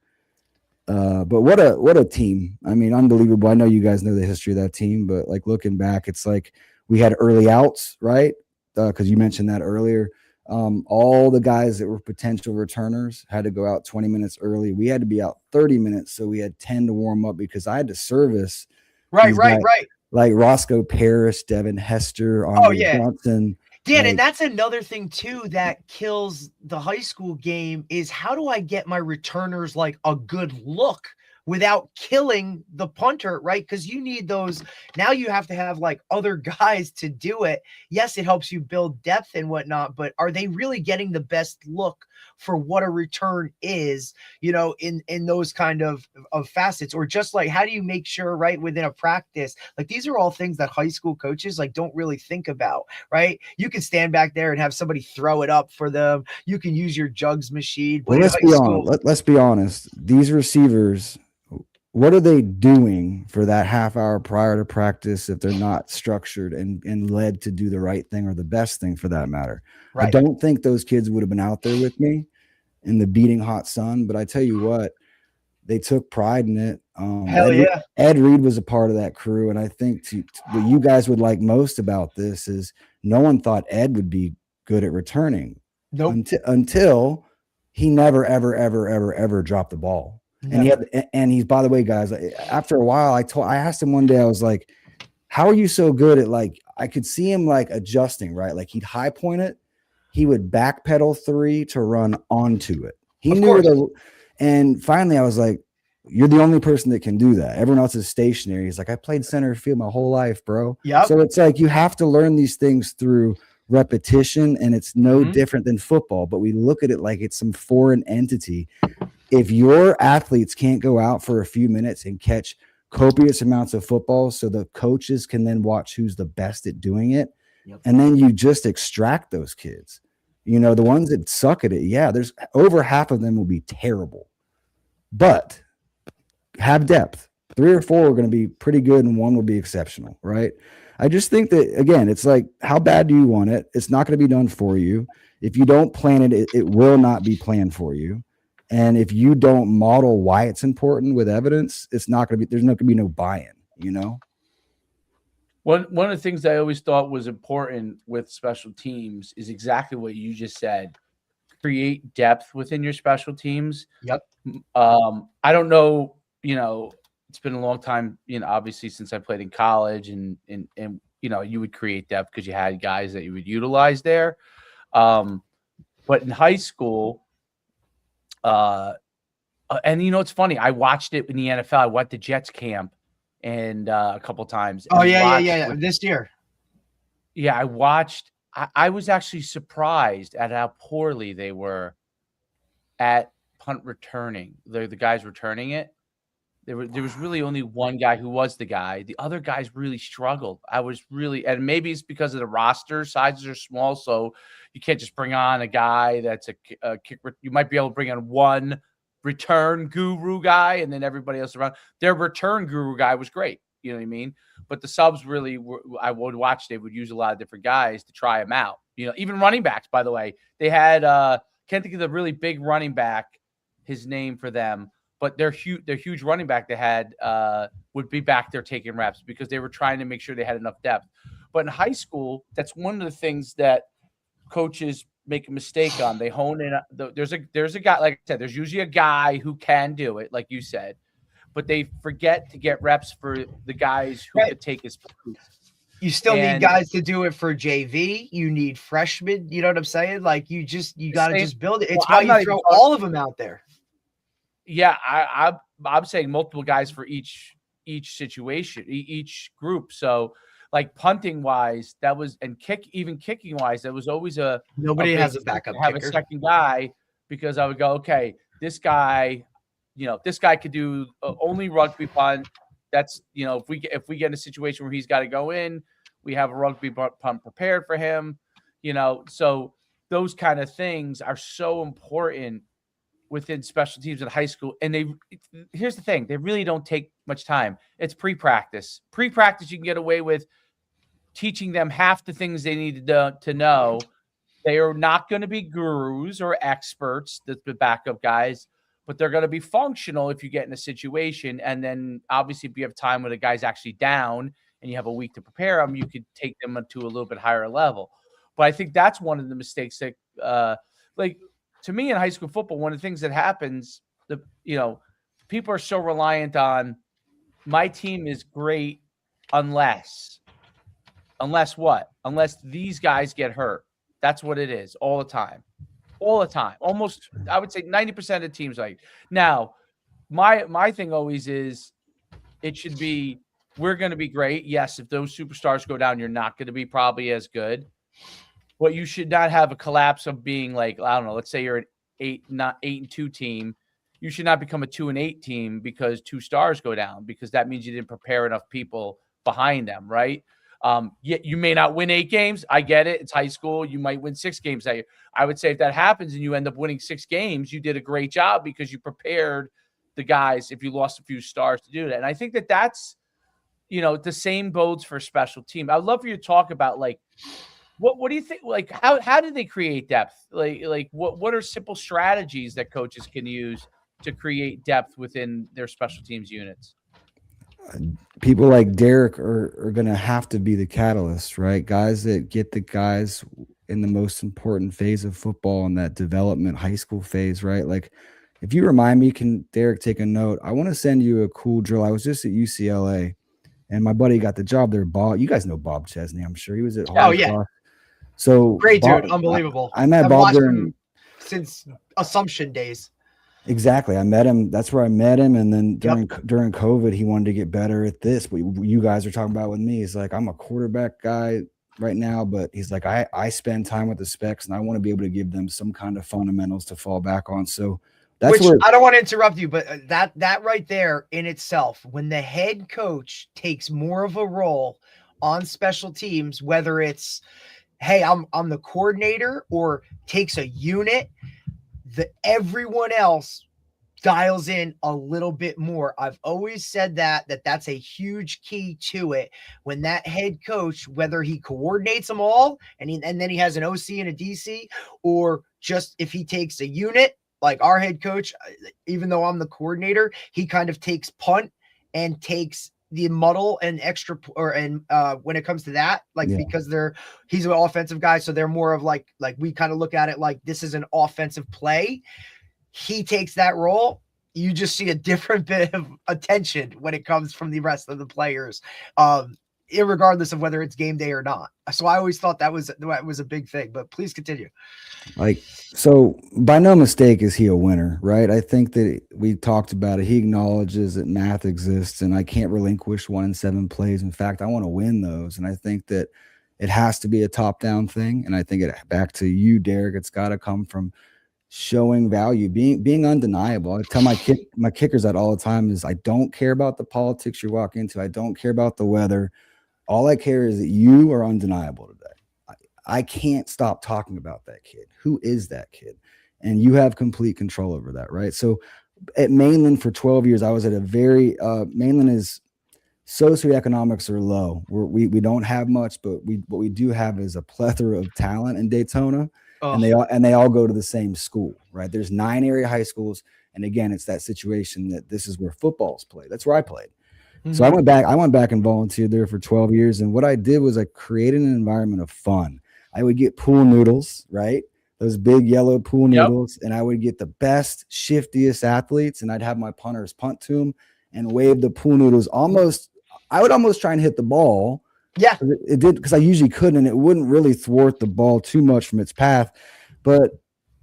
But what a team. I mean, unbelievable. I know you guys know the history of that team, but like looking back, it's like we had early outs, right? Because you mentioned that earlier. All the guys that were potential returners had to go out 20 minutes early. We had to be out 30 minutes, so we had 10 to warm up because I had to service. Right. Like Roscoe Parrish, Devin Hester, Andre Johnson. Dan, and that's another thing too that kills the high school game is how do I get my returners like a good look without killing the punter, right? Because you need those. Now you have to have like other guys to do it. Yes, it helps you build depth and whatnot, but are they really getting the best look for what a return is, in those kind of facets? Or just like, how do you make sure, right, within a practice, like these are all things that high school coaches like don't really think about, right? You can stand back there and have somebody throw it up for them. You can use your jugs machine. Well, let's be honest. These receivers, what are they doing for that half hour prior to practice if they're not structured and led to do the right thing or the best thing for that matter? Right. I don't think those kids would have been out there with me in the beating hot sun, but I tell you what, they took pride in it. Hell yeah. Ed Reed was a part of that crew, and I think what you guys would like most about this is no one thought Ed would be good at returning. Nope. Until he never, ever, ever, ever, ever dropped the ball. Never. And he's, by the way, guys, after a while, I asked him one day, I was like, how are you so good at, like, I could see him like adjusting, right? Like he'd high point it, he would backpedal 3 to run onto it. He knew and finally I was like, you're the only person that can do that. Everyone else is stationary. He's like, I played center field my whole life, bro. Yeah. So it's like you have to learn these things through repetition, and it's no different than football, but we look at it like it's some foreign entity. If your athletes can't go out for a few minutes and catch copious amounts of football so the coaches can then watch who's the best at doing it, and then you just extract those kids, you know, the ones that suck at it, there's over half of them will be terrible, but have depth. 3 or 4 are going to be pretty good and 1 will be exceptional, right? I just think that, again, it's like, how bad do you want it? It's not going to be done for you. If you don't plan it, it will not be planned for you. And if you don't model why it's important with evidence, it's not going to be, there's not going to be no buy-in, you know? One of the things I always thought was important with special teams is exactly what you just said. Create depth within your special teams. Yep. I don't know, you know, it's been a long time, you know, obviously since I played in college and you know, you would create depth because you had guys that you would utilize there. But in high school, and you know, it's funny, I watched it in the NFL. I went to Jets camp and a couple times. Oh, yeah. This year. Yeah, I watched. I was actually surprised at how poorly they were at punt returning. The guys returning it. There was really only one guy who was the guy. The other guys really struggled. I was really, and maybe it's because of the roster sizes are small, so you can't just bring on a guy that's a kick. You might be able to bring on one return guru guy, and then everybody else around. Their return guru guy was great. You know what I mean? But the subs really were, I would watch. They would use a lot of different guys to try them out. You know, even running backs. By the way, they had can't think of the really big running back. His name for them. But their huge running back they had would be back there taking reps because they were trying to make sure they had enough depth. But in high school, that's one of the things that coaches make a mistake on. They hone in. There's a guy, like I said, there's usually a guy who can do it, like you said, but they forget to get reps for the guys who could take his place. You still need guys to do it for JV. You need freshmen. You know what I'm saying? Like you got to just build it. It's why you throw all of them out there. Yeah, I'm saying multiple guys for each situation, each group. So, like punting wise, that was, and kicking wise, that was always nobody has a backup kicker. Have a second guy because I would go, okay, this guy, you know, this guy could do only rugby punt. That's, you know, if we get in a situation where he's got to go in, we have a rugby punt prepared for him. You know, so those kind of things are so important within special teams in high school. And here's the thing, they really don't take much time. It's pre-practice. Pre-practice, you can get away with teaching them half the things they need to know. They are not going to be gurus or experts, the backup guys, but they're going to be functional if you get in a situation. And then obviously if you have time when the guy's actually down and you have a week to prepare them, you could take them to a little bit higher level. But I think that's one of the mistakes that to me in high school football, one of the things that happens, people are so reliant on my team is great unless what? Unless these guys get hurt. That's what it is all the time. All the time. Almost, I would say 90% of the teams like. Now, my thing always is it should be we're going to be great. Yes, if those superstars go down, you're not going to be probably as good. But you should not have a collapse of being like, I don't know, let's say you're an 8-2 team. You should not become a 2-8 team because 2 stars go down, because that means you didn't prepare enough people behind them, right? Yet you may not win 8 games. I get it. It's high school. You might win 6 games that year. I would say if that happens and you end up winning 6 games, you did a great job because you prepared the guys if you lost a few stars to do that. And I think that's, the same bodes for special team. I'd love for you to talk about what do you think? Like, how do they create depth? Like what are simple strategies that coaches can use to create depth within their special teams units? People like Derek are going to have to be the catalyst, right? Guys that get the guys in the most important phase of football in that development high school phase, right? Like, if you remind me, can Derek take a note? I want to send you a cool drill. I was just at UCLA, and my buddy got the job there. Bob, you guys know Bob Chesney, I'm sure. He was at Oh yeah, so great Bob, dude, unbelievable. I met I've Bob watched during him since Assumption days. exactly. I met him. That's where I met him. And then during COVID, he wanted to get better at this. But you guys are talking about with me. He's like, I'm a quarterback guy right now, but he's like, I spend time with the specs, and I want to be able to give them some kind of fundamentals to fall back on. So that's where I don't want to interrupt you, but that right there in itself, when the head coach takes more of a role on special teams, whether it's, hey, I'm the coordinator, or takes a unit, everyone else dials in a little bit more. I've always said that's a huge key to it. When that head coach, whether he coordinates them all and then he has an OC and a DC, or just if he takes a unit, like our head coach, even though I'm the coordinator, he kind of takes punt and takes the muddle and extra, when it comes to that, because he's an offensive guy, so they're more of like we kind of look at it like this is an offensive play. He takes that role. You just see a different bit of attention when it comes from the rest of the players, irregardless of whether it's game day or not. So I always thought that was a big thing, but please continue. So by no mistake is he a winner, right? I think that we talked about it. He acknowledges that math exists, and I can't relinquish 1 in 7 plays. In fact, I want to win those. And I think that it has to be a top-down thing. And I think back to you, Derek, it's got to come from showing value, being undeniable. I tell my kickers that all the time is I don't care about the politics you walk into. I don't care about the weather. All I care is that you are undeniable today. I can't stop talking about that kid. Who is that kid? And you have complete control over that, right? So at Mainland for 12 years, I was at a very Mainland is socioeconomics are low. We don't have much, but what we do have is a plethora of talent in Daytona. Oh. And they all go to the same school, right? There's 9 area high schools, and again, it's that situation that this is where football's played. That's where I played. Mm-hmm. So I went back and volunteered there for 12 years, and what I did was I created an environment of fun. I would get pool noodles, right? Those big yellow pool noodles, and I would get the best, shiftiest athletes, and I'd have my punters punt to them and wave the pool noodles. I would almost try and hit the ball. Yeah, it did, because I usually couldn't, and it wouldn't really thwart the ball too much from its path. But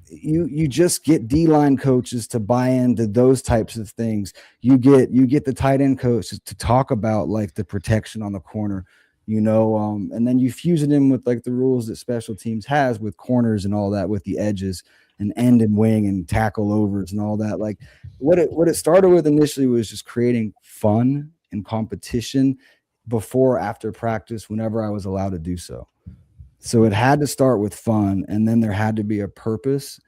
you just get D-line coaches to buy into those types of things. You get the tight end coaches to talk about like the protection on the corner, and then you fuse it in with like the rules that special teams has with corners and all that, with the edges and end and wing and tackle overs and all that. Like what it started with initially was just creating fun and competition before or after practice, whenever I was allowed to do so. So it had to start with fun, and then there had to be a purpose,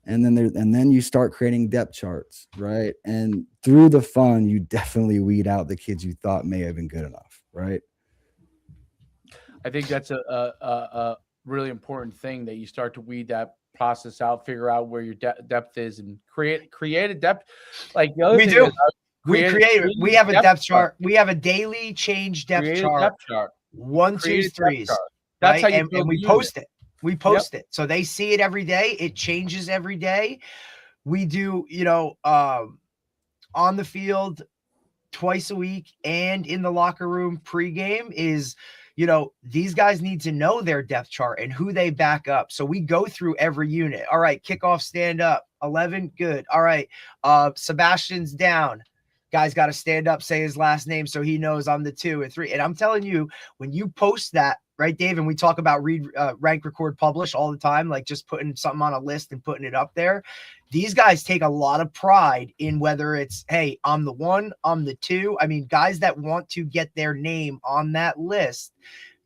and then you start creating depth charts, right? And through the fun, you definitely weed out the kids you thought may have been good enough, right? I think that's a really important thing, that you start to weed that process out, figure out where your depth is, and create a depth. Like the other we thing do. Is, we have a depth chart. We have a daily change depth chart. 1, 2, 3. That's right? How you and we post it. We post it. So they see it every day. It changes every day. We do, on the field twice a week and in the locker room pregame is, these guys need to know their depth chart and who they back up. So we go through every unit. All right, kickoff, stand up, 11, good. All right, Sebastian's down. Guy's got to stand up, say his last name so he knows I'm the 2 and 3. And I'm telling you, when you post that, right, Dave, and we talk about read, rank, record, publish all the time, like just putting something on a list and putting it up there. These guys take a lot of pride in whether it's, hey, I'm the 1, I'm the 2. I mean, guys that want to get their name on that list,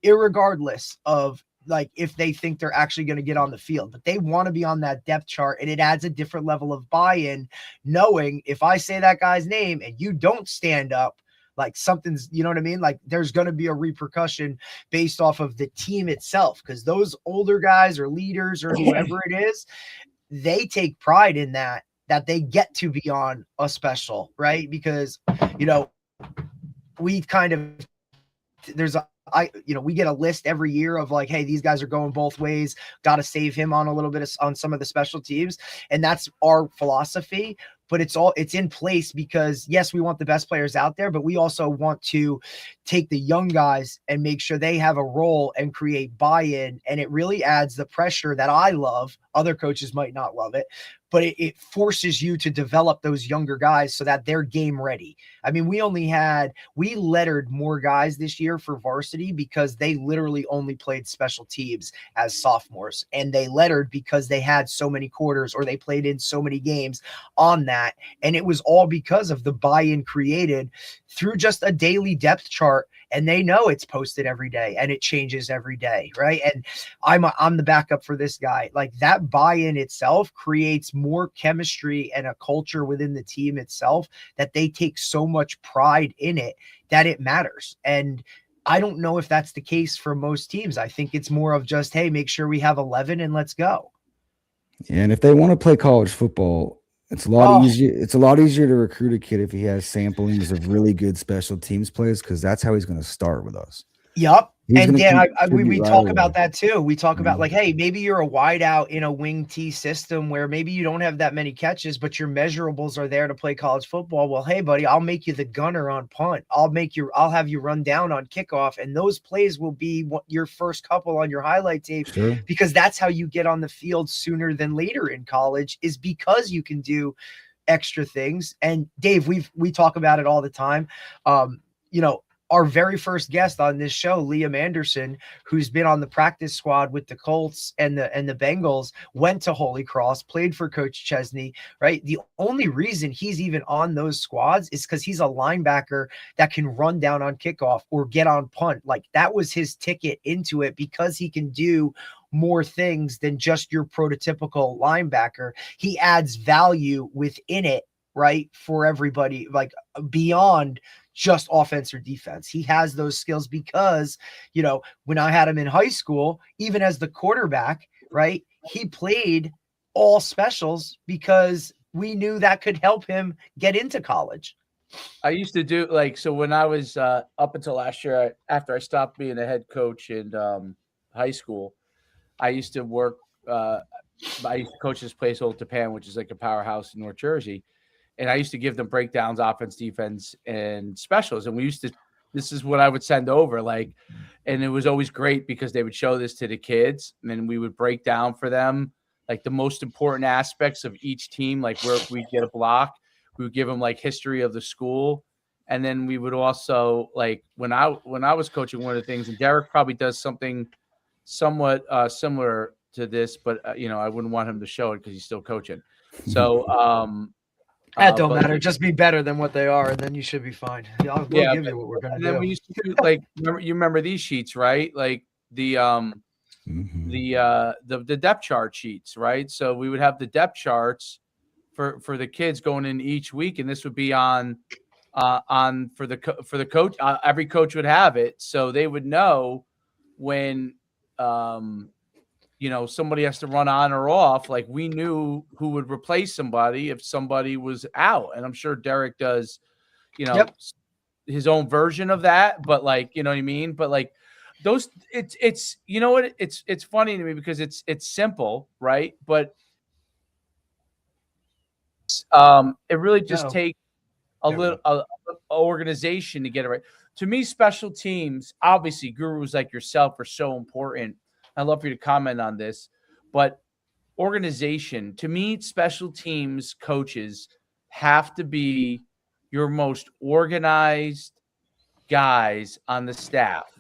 irregardless of like if they think they're actually going to get on the field, but they want to be on that depth chart, and it adds a different level of buy-in, knowing if I say that guy's name and you don't stand up, like something's, you know what I mean? Like there's going to be a repercussion based off of the team itself, because those older guys or leaders or whoever it is, they take pride in that. that they get to be on a special, right? Because, we kind of, we get a list every year of like, hey, these guys are going both ways. Got to save him on a little bit on some of the special teams. And that's our philosophy. But it's in place because, yes, we want the best players out there, but we also want to take the young guys and make sure they have a role and create buy-in. And it really adds the pressure that I love. Other coaches might not love it, but it forces you to develop those younger guys so that they're game ready. I mean, we lettered more guys this year for varsity because they literally only played special teams as sophomores, and they lettered because they had so many quarters or they played in so many games on that. And it was all because of the buy-in created through just a daily depth chart. And they know it's posted every day and it changes every day, right? And I'm the backup for this guy. Like, that buy-in itself creates more chemistry and a culture within the team itself that they take so much pride in it that it matters. And I don't know if that's the case for most teams. I think it's more of just, hey, make sure we have 11 and let's go. And if they want to play college football, it's a lot easier. It's a lot easier to recruit a kid if he has samplings of really good special teams players, because that's how he's going to start with us. Yep. And Dan, we talk about that too. We talk about like, hey, maybe you're a wide out in a wing T system where maybe you don't have that many catches, but your measurables are there to play college football. Well, hey, buddy, I'll make you the gunner on punt. I'll have you run down on kickoff. And those plays will be your first couple on your highlight tape, because that's how you get on the field sooner than later in college, is because you can do extra things. And Dave, we talk about it all the time. Our very first guest on this show, Liam Anderson, who's been on the practice squad with the Colts and the Bengals, went to Holy Cross, played for Coach Chesney, right? The only reason he's even on those squads is because he's a linebacker that can run down on kickoff or get on punt. Like, that was his ticket into it, because he can do more things than just your prototypical linebacker. He adds value within it, right? For everybody, like beyond just offense or defense. He has those skills because, when I had him in high school, even as the quarterback, right, he played all specials because we knew that could help him get into college. I used to do so when I was up until last year, after I stopped being a head coach in high school, I used to work. I used to coach this place, Old Japan, which is like a powerhouse in North Jersey. And I used to give them breakdowns, offense, defense, and specials. And this is what I would send over. And it was always great because they would show this to the kids, and then we would break down for them, like, the most important aspects of each team, like where we get a block. We would give them like history of the school. And then we would also, like, when I was coaching, one of the things, and Derek probably does something somewhat similar to this, but I wouldn't want him to show it because he's still coaching. So, that don't matter. Just be better than what they are, and then you should be fine. We'll give you what we're going to do. And then we used to do, remember these sheets, right? Like the depth chart sheets, right? So we would have the depth charts for the kids going in each week, and this would be on for the coach. Every coach would have it, so they would know when somebody has to run on or off. Like, we knew who would replace somebody if somebody was out. And I'm sure Derek does, his own version of that, but you know what I mean? But those, it's it's funny to me because it's simple, right? But it really just takes a little organization to get it right. To me, special teams, obviously gurus like yourself are so important. I'd love for you to comment on this, but organization, to me, special teams coaches have to be your most organized guys on the staff,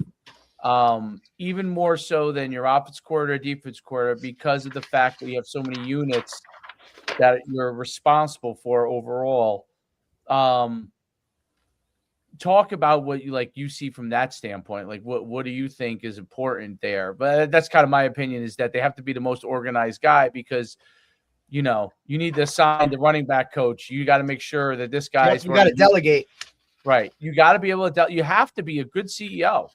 even more so than your offense coordinator, defense coordinator, because of the fact that you have so many units that you're responsible for overall. Talk about what you see from that standpoint. Like, what do you think is important there? But that's kind of my opinion, is that they have to be the most organized guy, because you need to assign the running back coach. You got to make sure that this guy you got to delegate, right? You got to be able to you have to be a good CEO.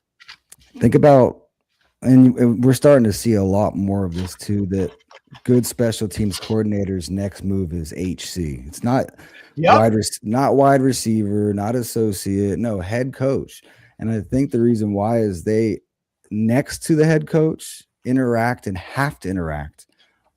Think about and we're starting to see a lot more of this too, that good special teams coordinators next move is HC. It's not Yep. not wide receiver, not associate, no, head coach. And I think the reason why is they next to the head coach interact and have to interact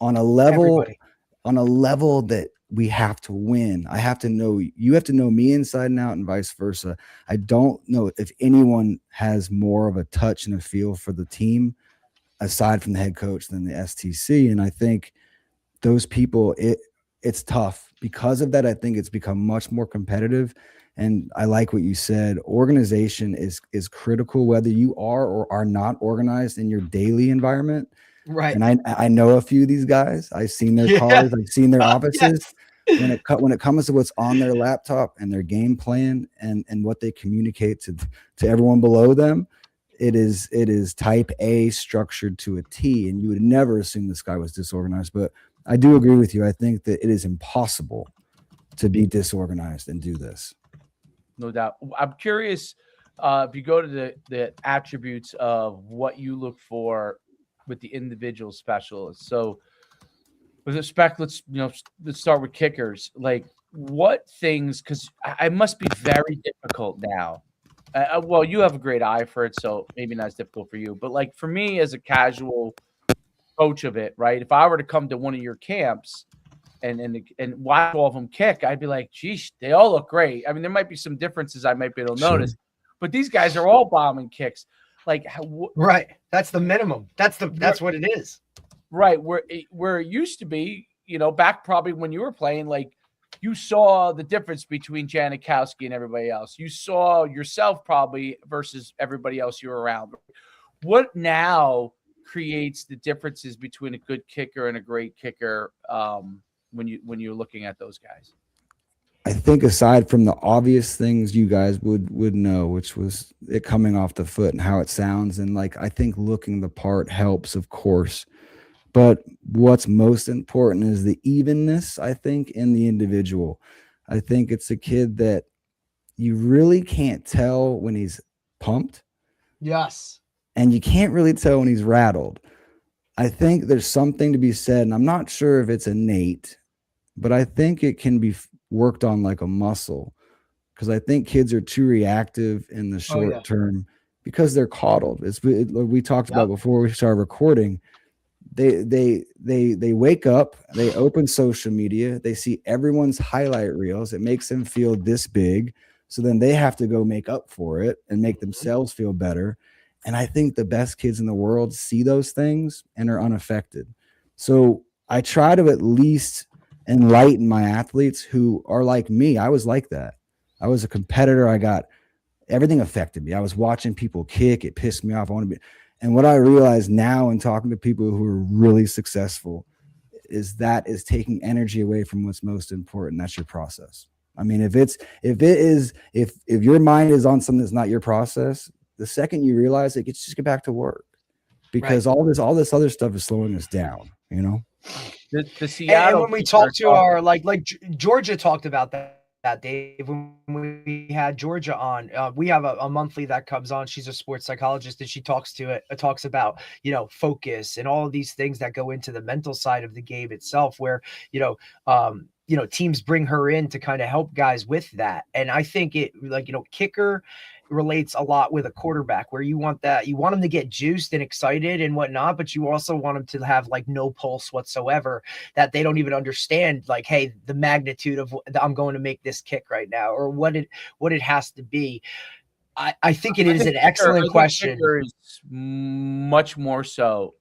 on a level Everybody. that we have to win. I have to know you have to know me inside and out and vice versa. I don't know if anyone has more of a touch and a feel for the team aside from the head coach than the STC. And I think those people, it's tough because of that. I think it's become much more competitive. And I like what you said. Organization is critical, whether you are or are not organized in your daily environment. Right. And I know a few of these guys. I've seen their Yeah. cars, I've seen their offices. Yes. When it comes to what's on their laptop and their game plan and what they communicate to everyone below them, it is type A structured to a T. And you would never assume this guy was disorganized. But I do agree with you. I think that it is impossible to be disorganized and do this. No doubt. I'm curious if you go to the attributes of what you look for with the individual specialists. So with respect, let's start with kickers. Like what things? Because I must be very difficult now. Well, you have a great eye for it, so maybe not as difficult for you. But like for me, as a casual coach of it, right? If I were to come to one of your camps and watch all of them kick, I'd be like, geez, they all look great. I mean, there might be some differences I might be able to Sure. notice, but these guys are all bombing kicks. Like, Right. That's the minimum. That's what it is. right where it used to be, back probably when you were playing, like you saw the difference between Janikowski and everybody else. You saw yourself probably versus everybody else you were around. What now creates the differences between a good kicker and a great kicker when you're looking at those guys? I think aside from the obvious things you guys would know, which was it coming off the foot and how it sounds, and like I think looking the part helps, of course. But what's most important is the evenness, I think, in the individual. I think it's a kid that you really can't tell when he's pumped, Yes. and you can't really tell when he's rattled. I think there's something to be said, and I'm not sure if it's innate, but I think it can be worked on like a muscle, because I think kids are too reactive in the short term because they're coddled. We talked about before we started recording. They wake up, they open social media, they see everyone's highlight reels. It makes them feel this big. So then they have to go make up for it and make themselves feel better. And I think the best kids in the world see those things and are unaffected. So I try to at least enlighten my athletes who are like me. I was like that. I was a competitor. Everything affected me. I was watching people kick. It pissed me off. And what I realize now in talking to people who are really successful is that is taking energy away from what's most important. That's your process. I mean, if your mind is on something that's not your process, the second you realize it, just get back to work, because all this other stuff is slowing us down. The Seattle, and when we talk to our like Georgia talked about that, Dave, when we had Georgia on, we have a monthly that comes on. She's a sports psychologist, and she talks about, focus and all of these things that go into the mental side of the game itself, where, teams bring her in to kind of help guys with that. And I think kicker relates a lot with a quarterback, where you want them to get juiced and excited and whatnot, but you also want them to have like no pulse whatsoever, that they don't even understand, like, hey, the magnitude of I'm going to make this kick right now, or what it has to be. I think it is an excellent question. Is much more so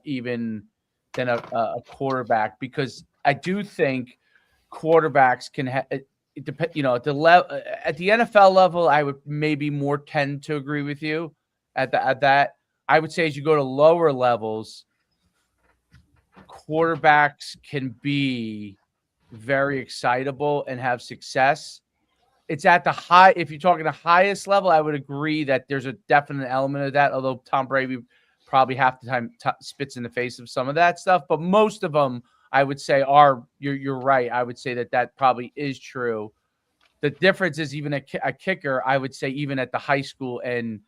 even than a quarterback, because I do think quarterbacks can have it depends, at the NFL level, I would maybe more tend to agree with you at that. I would say as you go to lower levels, quarterbacks can be very excitable and have success. It's at the high. If you're talking the highest level, I would agree that there's a definite element of that. Although Tom Brady probably half the time spits in the face of some of that stuff, but most of them, I would say, you're right. I would say that probably is true. The difference is even a kicker, I would say, even at the high school and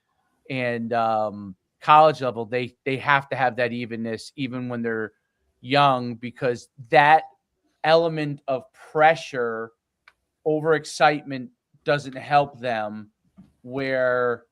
college level, they have to have that evenness even when they're young, because that element of pressure, overexcitement doesn't help them. Where,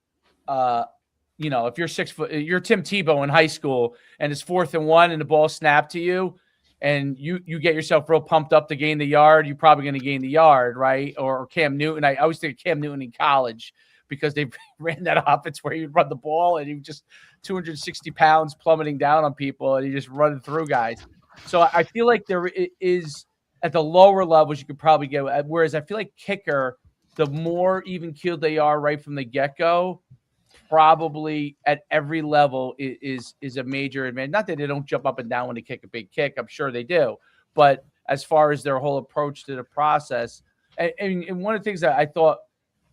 if you're 6 foot, you're Tim Tebow in high school, and it's 4th and 1, and the ball snapped to you, and you get yourself real pumped up to gain the yard, you're probably going to gain the yard, right? Or Cam Newton. I always think of Cam Newton in college because they ran that offense where you run the ball and you just 260 pounds plummeting down on people, and you just running through guys. So I feel like there is at the lower levels you could probably get. Whereas I feel like kicker, the more even keeled they are right from the get go, probably at every level is a major advantage. Not that they don't jump up and down when they kick a big kick. I'm sure they do. But as far as their whole approach to the process, and one of the things that I thought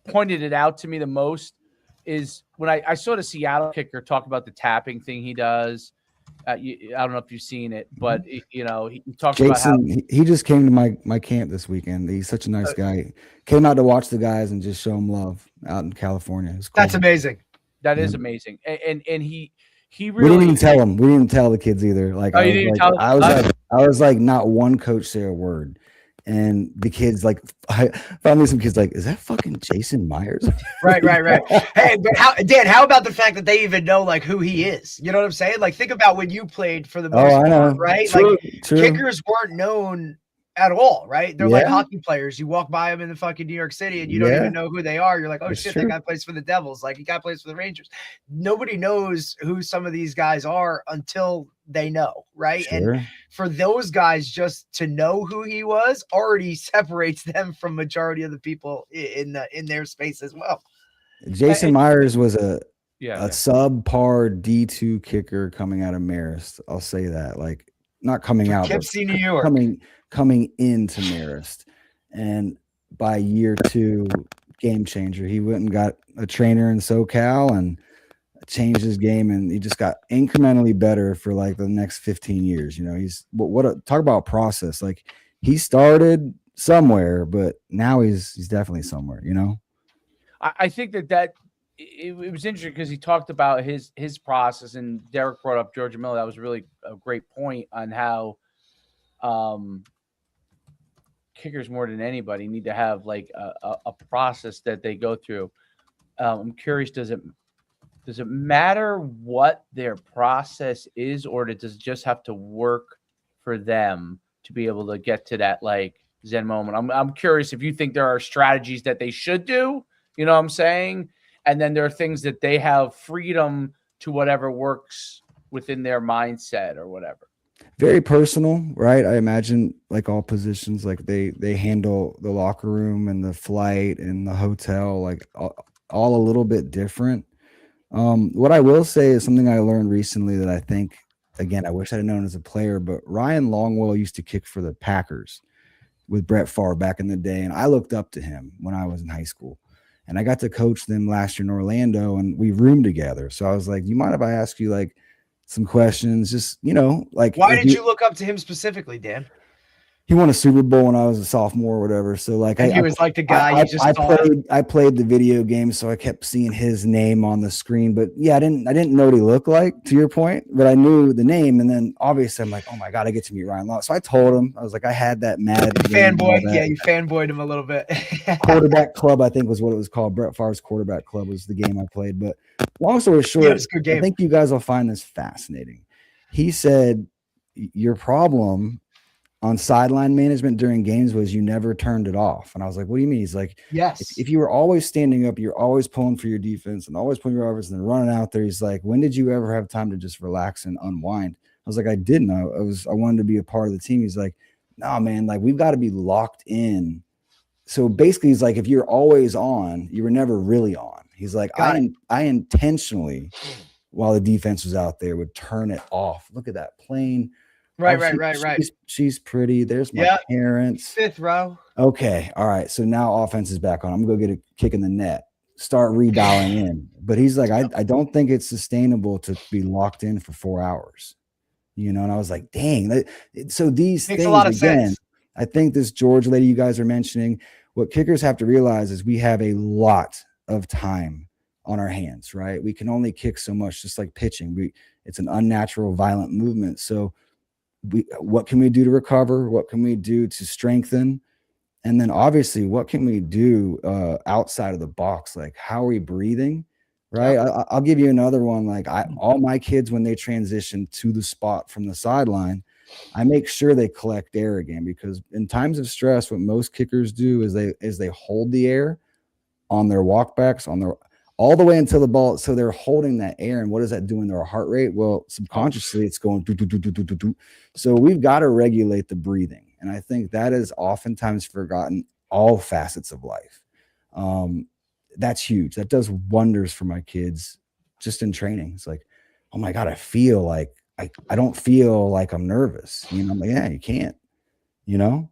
pointed it out to me the most is when I saw the Seattle kicker talk about the tapping thing he does. I don't know if you've seen it, but he talks Jason, about how he just came to my camp this weekend. He's such a nice guy. Came out to watch the guys and just show them love out in California. Cool. That's amazing. That is amazing. And he really, we didn't even tell him. We didn't even tell the kids either. Like, I was like, not one coach say a word. And the kids, like, finally some kids like, is that fucking Jason Myers? Right. Hey, but how about the fact that they even know like who he is? You know what I'm saying? Like, think about when you played for the most part, right? True. Kickers weren't known at all, right? They're like hockey players. You walk by them in the fucking New York City and you don't even know who they are. You're like, oh, shit, that guy plays for the Devils. Like, he guy plays for the Rangers. Nobody knows who some of these guys are until they know, right? And for those guys just to know who he was already separates them from majority of the people in their space as well. Jason Myers was a subpar D2 kicker coming out of Marist. I'll say that. Like, not coming out, Poughkeepsie, New York. Coming into Marist. And by year 2, game changer. He went and got a trainer in SoCal and changed his game, and he just got incrementally better for like the next 15 years. He's talk about process. Like, he started somewhere, but now he's definitely somewhere. I think that it was interesting because he talked about his process, and Derek brought up Georgia Miller. That was really a great point on how kickers, more than anybody, need to have like a process that they go through. I'm curious, does it matter what their process is, or does it just have to work for them to be able to get to that like Zen moment? I'm curious if you think there are strategies that they should do, you know what I'm saying? And then there are things that they have freedom to whatever works within their mindset or whatever. Very personal, right? I imagine like all positions, like they handle the locker room and the flight and the hotel, like all a little bit different. What I will say is something I learned recently that I think, again, I wish I'd known as a player, but Ryan Longwell used to kick for the Packers with Brett Favre back in the day. And I looked up to him when I was in high school, and I got to coach them last year in Orlando, and we roomed together. So I was like, you mind if I ask you like some questions? Just, like, why did you look up to him specifically, Dan? He won a Super Bowl when I was a sophomore or whatever. So like, he was like the guy you just I played the video game, so I kept seeing his name on the screen. But yeah, I didn't know what he looked like, to your point, but I knew the name. And then obviously I'm like, oh my God, I get to meet Ryan Long. So I told him, I was like, I had that mad fanboy. Yeah, you fanboyed him a little bit. Quarterback Club, I think was what it was called. Brett Favre's Quarterback Club was the game I played. But long story short, it's a good game. I think you guys will find this fascinating. He said, your problem on sideline management during games was you never turned it off. And I was like, what do you mean? He's like, yes. If you were always standing up, you're always pulling for your defense and always pulling your offense and then running out there. He's like, when did you ever have time to just relax and unwind? I was like, I didn't. I wanted to be a part of the team. He's like, no, man, like we've got to be locked in. So basically he's like, if you're always on, you were never really on. He's like, I intentionally, while the defense was out there, would turn it off. Look at that plane. Right. She's pretty. There's my parents. 5th row. Okay. All right. So now offense is back on. I'm going to go get a kick in the net. Start redialing in. But he's like, I don't think it's sustainable to be locked in for 4 hours. And I was like, dang. So these makes things, a lot of again, sense. I think this George lady you guys are mentioning, what kickers have to realize is we have a lot of time on our hands, right? We can only kick so much, just like pitching. It's an unnatural, violent movement. So what can we do to recover? What can we do to strengthen? And then obviously, what can we do outside of the box? Like, how are we breathing? Right. Yep. I'll give you another one. Like all my kids, when they transition to the spot from the sideline, I make sure they collect air again, because in times of stress, what most kickers do is they hold the air on their walkbacks, on their all the way until the ball. So they're holding that air. And what does that do in their heart rate? Well, subconsciously, it's going do, do, do, do, do, do, do. So we've got to regulate the breathing. And I think that is oftentimes forgotten, all facets of life. That's huge. That does wonders for my kids just in training. It's like, oh my God, I feel like I don't feel like I'm nervous. You know, I'm like, yeah, you can't, you know?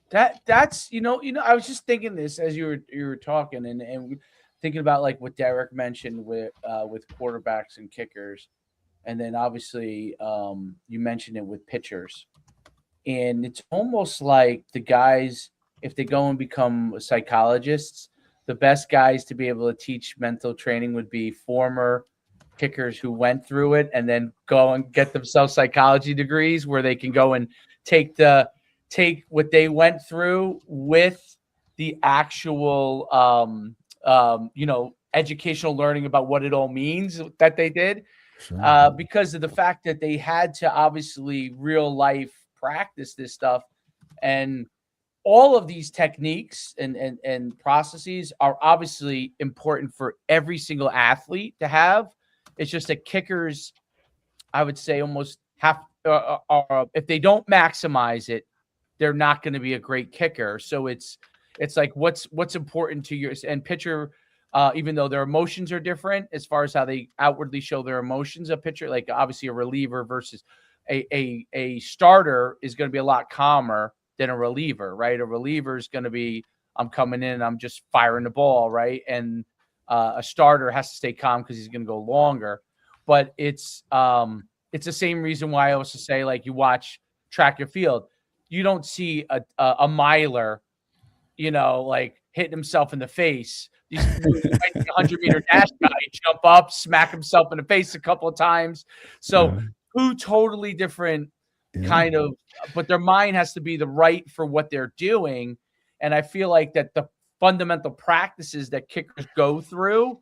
That's I was just thinking this as you were talking, and thinking about like what Derek mentioned with quarterbacks and kickers, and then obviously you mentioned it with pitchers, and it's almost like the guys, if they go and become psychologists, the best guys to be able to teach mental training would be former kickers who went through it and then go and get themselves psychology degrees where they can go and take what they went through with the actual educational learning about what it all means that they did. Sure. Because of the fact that they had to obviously real life practice this stuff, and all of these techniques and processes are obviously important for every single athlete to have. It's just that kickers, I would say, almost have if they don't maximize it, they're not going to be a great kicker. So it's like what's important to your and pitcher. Even though their emotions are different as far as how they outwardly show their emotions, a pitcher, like obviously a reliever versus a starter, is going to be a lot calmer than a reliever, right? A reliever is going to be, I'm coming in, I'm just firing the ball, right? And a starter has to stay calm because he's going to go longer. But it's the same reason why I also say, like, you watch track and field, you don't see a miler, like hitting himself in the face. These 100-meter dash guy jump up, smack himself in the face a couple of times. So two totally different kind of, but their mind has to be the right for what they're doing. And I feel like that the fundamental practices that kickers go through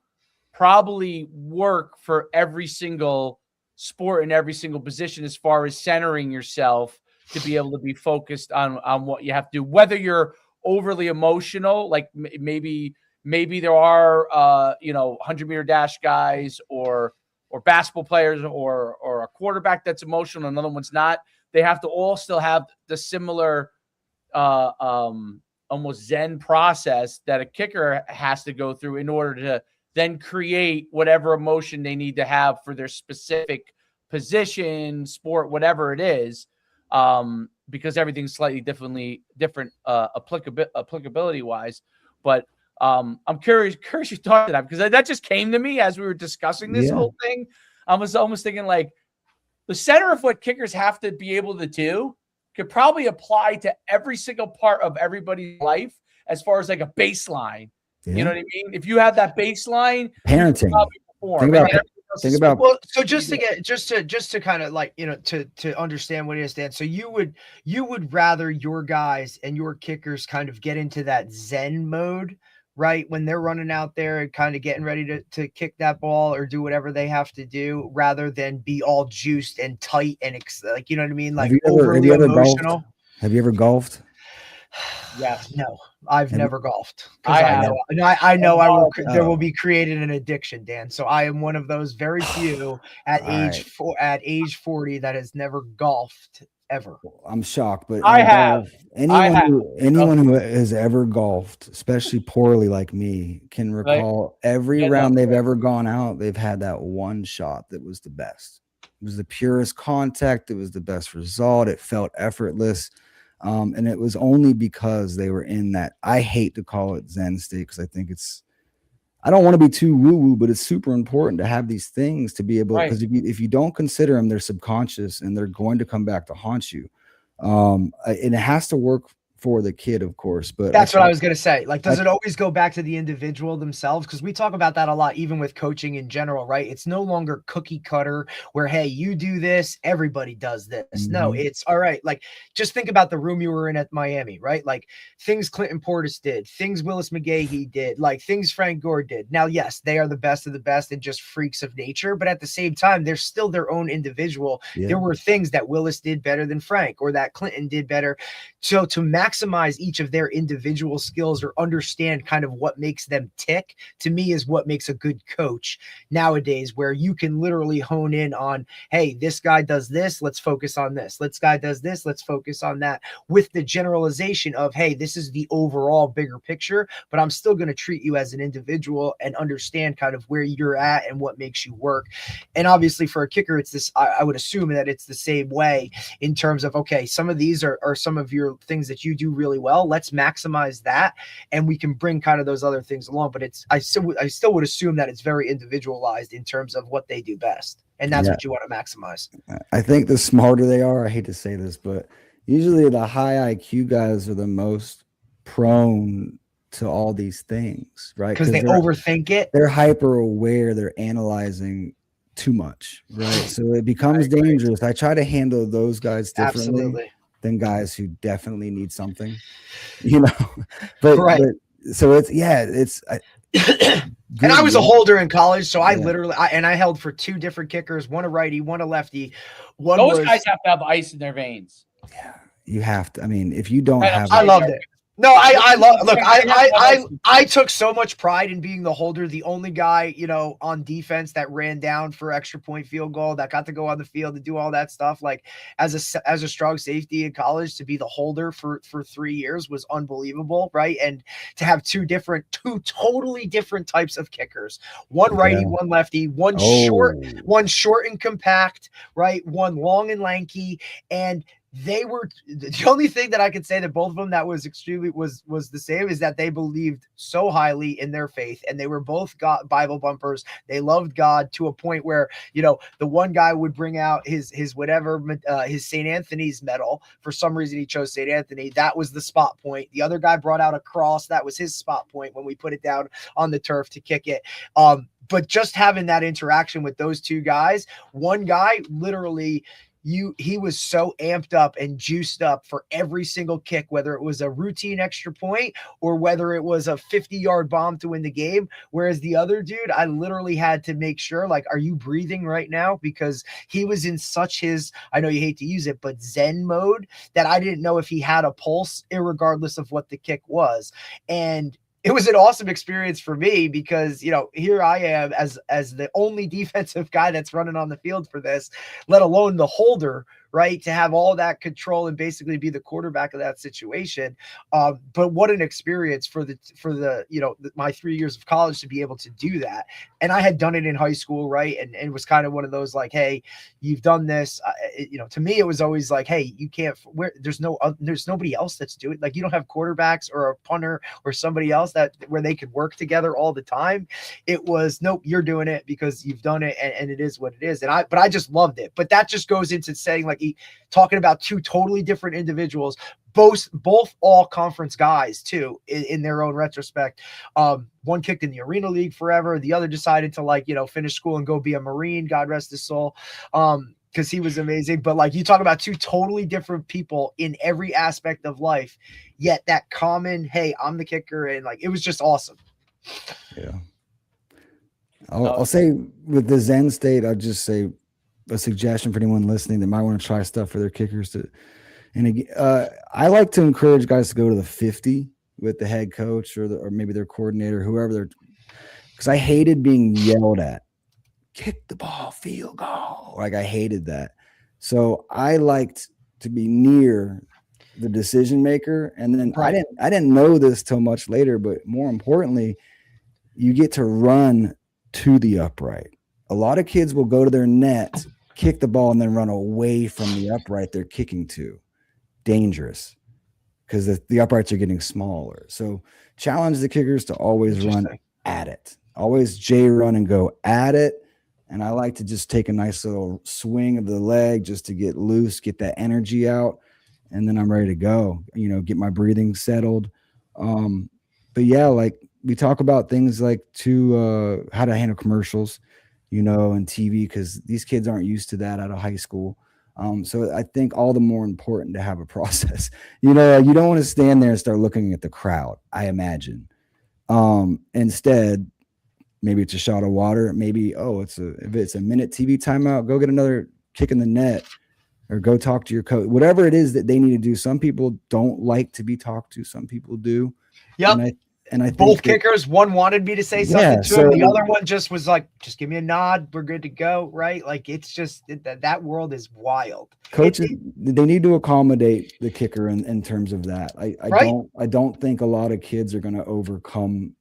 probably work for every single sport and every single position, as far as centering yourself to be able to be focused on what you have to do, whether you're overly emotional, like maybe there are 100-meter dash guys or basketball players or a quarterback that's emotional and another one's not. They have to all still have the similar almost Zen process that a kicker has to go through in order to then create whatever emotion they need to have for their specific position, sport, whatever it is. Because everything's slightly different applicability wise. But I'm curious your thought to that, because that just came to me as we were discussing this whole thing. I was almost thinking, like, the center of what kickers have to be able to do could probably apply to every single part of everybody's life, as far as like a baseline. Yeah. You know what I mean? If you have that baseline, parenting. Think about well, so just to kind of like, to understand what it is, Dan. So you would rather your guys and your kickers kind of get into that Zen mode, right? When they're running out there and kind of getting ready to kick that ball or do whatever they have to do, rather than be all juiced and tight and like, you know what I mean? Like overly emotional. Golfed? Have you ever golfed? Yes. No, I've never golfed, because I know there will be created an addiction, Dan. So I am one of those very few at age 40 that has never golfed ever. I'm shocked, but I have. Anyone who has ever golfed, especially poorly like me, can recall every round they've ever gone out, they've had that one shot that was the best. It was the purest contact. It was the best result. It felt effortless. And it was only because they were in that, I hate to call it Zen state, because I think I don't want to be too woo-woo, but it's super important to have these things to be able, because if you don't consider them, they're subconscious and they're going to come back to haunt you. And it has to work for the kid, of course. But that's what I was going to say. Like, does it always go back to the individual themselves? Because we talk about that a lot, even with coaching in general, right? It's no longer cookie cutter where, hey, you do this, everybody does this. Mm-hmm. No, it's all right. Like, just think about the room you were in at Miami, right? Like, things Clinton Portis did, things Willis McGahee did, like things Frank Gore did. Now, yes, they are the best of the best and just freaks of nature, but at the same time, they're still their own individual. Yeah. There were things that Willis did better than Frank, or that Clinton did better. So to maximize each of their individual skills or understand kind of what makes them tick, to me, is what makes a good coach nowadays, where you can literally hone in on, hey, this guy does this, let's focus on this. This guy does this, let's focus on that, with the generalization of, hey, this is the overall bigger picture, but I'm still going to treat you as an individual and understand kind of where you're at and what makes you work. And obviously for a kicker, it's this, I would assume that it's the same way in terms of, okay, some of these are some of your things that you do really well. Let's maximize that, and we can bring kind of those other things along. But I still would assume that it's very individualized in terms of what they do best, and that's what you want to maximize. I think the smarter they are, I hate to say this, but usually the high IQ guys are the most prone to all these things, right? Because they overthink it. They're hyper aware. They're analyzing too much, right? So it becomes dangerous. I try to handle those guys differently than guys who definitely need something, but so it's and I was a holder in college, so I literally I held for two different kickers, one a righty, one a lefty. Those guys have to have ice in their veins. Yeah, you have to. I mean, if you don't have, I loved it. No, I love. Look, I took so much pride in being the holder, the only guy, on defense that ran down for extra point field goal, that got to go on the field to do all that stuff. Like as a strong safety in college, to be the holder for 3 years was unbelievable, right? And to have two totally different types of kickers, one righty, one lefty, one short and compact, right? One long and lanky, and they were the only thing that I could say that both of them that was extremely was the same is that they believed so highly in their faith, and they were both Bible bumpers. They loved God to a point where, the one guy would bring out his whatever, his St. Anthony's medal. For some reason, he chose St. Anthony. That was the spot point. The other guy brought out a cross. That was his spot point when we put it down on the turf to kick it. But just having that interaction with those two guys, one guy literally, he was so amped up and juiced up for every single kick, whether it was a routine extra point or whether it was a 50-yard bomb to win the game. Whereas the other dude, I literally had to make sure, like, are you breathing right now? Because he was in such his, I know you hate to use it, but Zen mode, that I didn't know if he had a pulse, irregardless of what the kick was. And it was an awesome experience for me because, here I am as the only defensive guy that's running on the field for this, let alone the holder, right? To have all that control and basically be the quarterback of that situation. But what an experience for my 3 years of college to be able to do that. And I had done it in high school, right? And it was kind of one of those like, hey, you've done this. To me, it was always like, hey, you can't. There's nobody else that's doing it. Like, you don't have quarterbacks or a punter or somebody else where they could work together all the time. It was, nope, you're doing it because you've done it, and it is what it is. But I just loved it. But that just goes into saying, like, talking about two totally different individuals, both all conference guys too, in their own retrospect. One kicked in the Arena League forever. The other decided to finish school and go be a Marine, God rest his soul. Because he was amazing. But like, you talk about two totally different people in every aspect of life, yet that common, hey, I'm the kicker. And like, it was just awesome. Yeah. I'll say with the Zen state, I'll just say a suggestion for anyone listening that might want to try stuff for their kickers. I like to encourage guys to go to the 50 with the head coach or maybe their coordinator, whoever because I hated being yelled at. Kick the ball, field goal. Like, I hated that. So I liked to be near the decision maker. And then I didn't know this till much later, but more importantly, you get to run to the upright. A lot of kids will go to their net, kick the ball, and then run away from the upright they're kicking to. Dangerous, because the uprights are getting smaller. So challenge the kickers to always run at it. Always J run and go at it. And I like to just take a nice little swing of the leg just to get loose, get that energy out. and then I'm ready to go, get my breathing settled. But yeah, like we talk about things like how to handle commercials, and TV, because these kids aren't used to that out of high school. So I think all the more important to have a process. You don't want to stand there and start looking at the crowd, I imagine. Instead, maybe it's a shot of water. Maybe, if it's a minute TV timeout, go get another kick in the net, or go talk to your coach. Whatever it is that they need to do. Some people don't like to be talked to. Some people do. Yep. And I both think kickers, one wanted me to say something to him. The other one just was like, just give me a nod. We're good to go. Right. Like, it's just that world is wild. Coaches, they need to accommodate the kicker in terms of that. I don't think a lot of kids are going to overcome.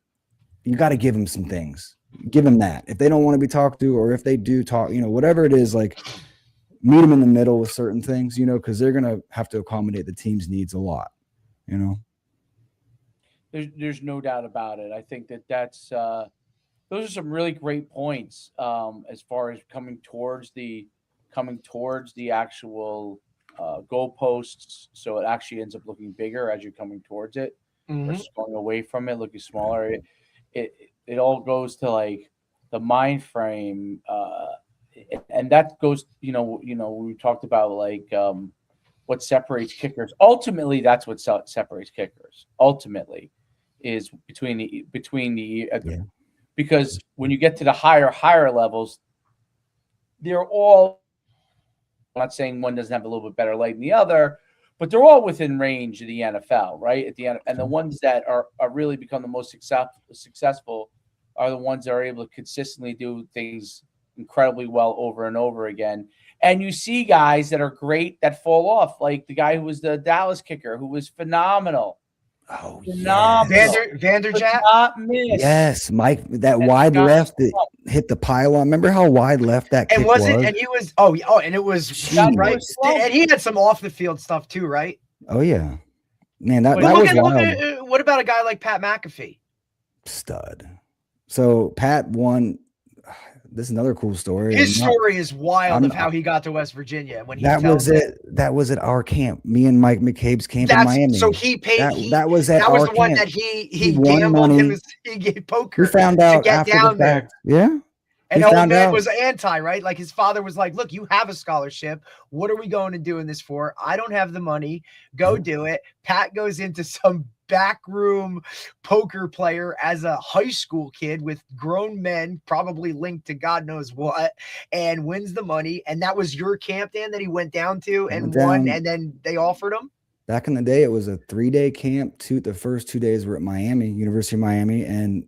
You got to give them some things. Give them that. If they don't want to be talked to, or if they do talk, whatever it is, like, meet them in the middle with certain things, because they're going to have to accommodate the team's needs a lot, There's no doubt about it. I think that's those are some really great points as far as coming towards the actual goalposts. So it actually ends up looking bigger as you're coming towards it, versus going away from it, looking smaller. It all goes to like the mind frame, and that goes. We talked about like what separates kickers. Ultimately, that's what separates kickers. Ultimately, is between the because when you get to the higher levels, they're all. I'm not saying one doesn't have a little bit better leg than the other, but they're all within range of the NFL, right? At the end, and the ones that are really become the most successful are the ones that are able to consistently do things incredibly well over and over again. And you see guys that are great that fall off, like the guy who was the Dallas kicker, who was phenomenal. Oh, phenomenal. Yes. Vanderjagt? Not miss. Yes, Mike, that wide left that hit the pylon. Remember how wide left that kick was? And he was, and it was right. And he had some off the field stuff too, right? Oh yeah, man, that was wild. What about a guy like Pat McAfee? Stud. So Pat won. This is another cool story. His story is wild of how he got to West Virginia. When he that was at our camp, me and Mike McCabe's camp in Miami. So he paid. That was at our camp. That was the one that he gambled. He gave poker. We found out to get after down the fact. There. Yeah. And old man was anti, right? Like his father was like, look, you have a scholarship. What are we going to do in this for? I don't have the money. Go do it. Pat goes into some backroom poker player as a high school kid with grown men, probably linked to God knows what, and wins the money. And that was your camp, Dan, that he went down to and won, and then they offered him? Back in the day, it was a 3-day camp. The first 2 days were at Miami, University of Miami, and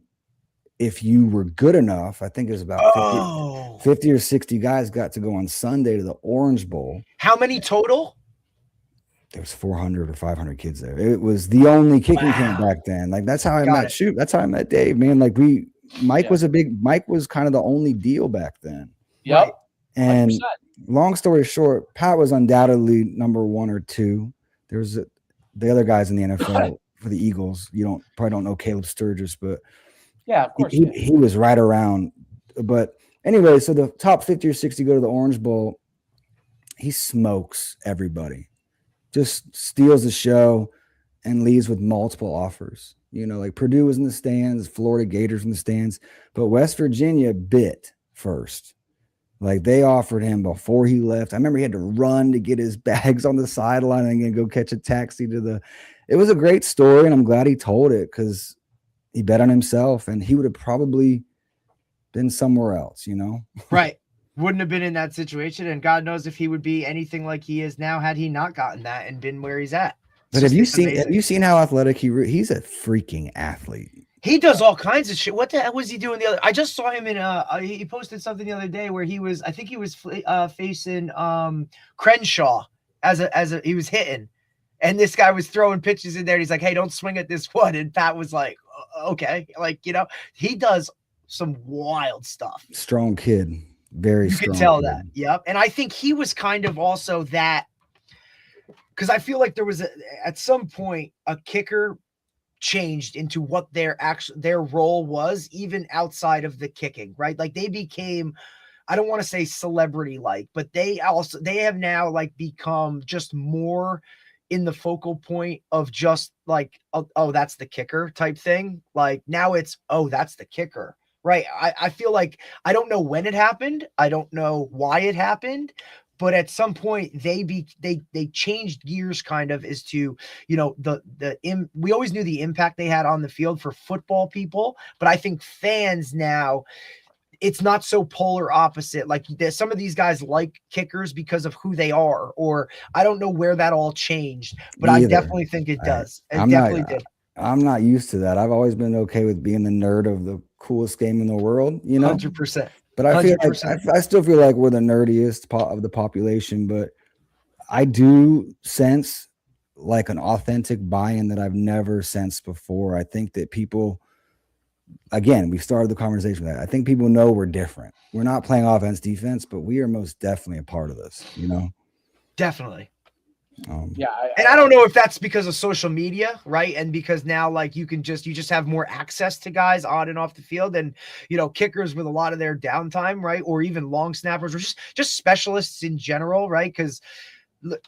if you were good enough, I think it was about 50 or 60 guys got to go on Sunday to the Orange Bowl. How many total? There was 400 or 500 kids there. It was the only kicking camp back then. Like, that's how I met Shoot. That's how I met Dave, man. Like, Mike was kind of the only deal back then. Yep. Right? And 100%. Long story short, Pat was undoubtedly number 1 or 2. There's the other guys in the NFL for the Eagles. You probably don't know Caleb Sturgis, but yeah, of course. He was right around. But anyway, so the top 50 or 60 go to the Orange Bowl. He smokes everybody, just steals the show, and leaves with multiple offers. Like Purdue was in the stands, Florida Gators in the stands, but West Virginia bit first. Like, they offered him before he left. I remember he had to run to get his bags on the sideline and then go catch a taxi it was a great story, and I'm glad he told it, because he bet on himself, and he would have probably been somewhere else, Right. Wouldn't have been in that situation. And God knows if he would be anything like he is now had he not gotten that and been where he's at. But have you seen how athletic he's a freaking athlete. He does all kinds of shit. What the hell was he doing I just saw him in he posted something the other day where he was facing Crenshaw as he was hitting. And this guy was throwing pitches in there. And he's like, hey, don't swing at this one. And Pat was like, okay. Like, he does some wild stuff. Strong kid. Very strong. You can tell that. Yep. And I think he was kind of also that, because I feel like there was at some point a kicker changed into what their role was, even outside of the kicking, right? Like, they became, I don't want to say celebrity like, but they have now like become just more in the focal point of just like, oh, that's the kicker type thing. Like now it's, oh, that's the kicker. Right. I feel like I don't know when it happened. I don't know why it happened, but at some point they changed gears kind of as to, you know, we always knew the impact they had on the field for football people, but I think fans now, it's not so polar opposite. Like some of these guys like kickers because of who they are, or I don't know where that all changed, but Me I either. definitely think it does. It I'm definitely not. did. I'm not used to that. I've always been okay with being the nerd of the coolest game in the world, you know. 100%. But I feel like 100%. I still feel like we're the nerdiest of the population. But I do sense like an authentic buy-in that I've never sensed before. I think that people, again, we started the conversation with that. I think people know we're different. We're not playing offense, defense, but we are most definitely a part of this, you know? Definitely. Yeah. And I don't know if that's because of social media, right? And because now like you just have more access to guys on and off the field, and you know, kickers with a lot of their downtime, right? Or even long snappers, or just specialists in general, right? Because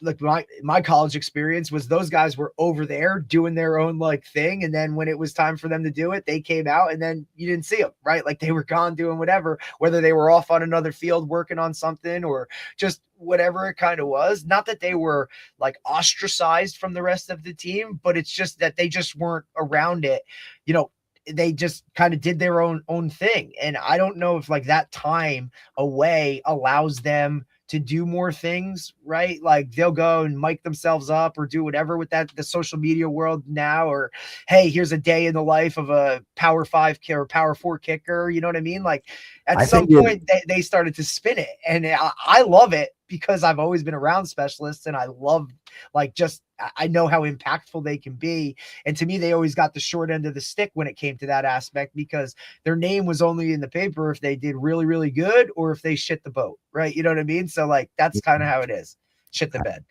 look, my college experience was those guys were over there doing their own like thing, and then when it was time for them to do it, they came out, and then you didn't see them, right? Like they were gone doing whatever, whether they were off on another field working on something or just whatever it kind of was. Not that they were like ostracized from the rest of the team, but it's just that they just weren't around it, you know. They just kind of did their own thing, and I don't know if like that time away allows them to do more things, right? Like they'll go and mic themselves up or do whatever with the social media world now, or hey, here's a day in the life of a Power 5 kicker or Power 4 kicker. You know what I mean? Like at some point they started to spin it, and I love it because I've always been around specialists, and I love like I know how impactful they can be. And to me, they always got the short end of the stick when it came to that aspect, because their name was only in the paper if they did really, really good or if they shit the boat, right? You know what I mean? So like, that's kind of how it is. Shit the bed.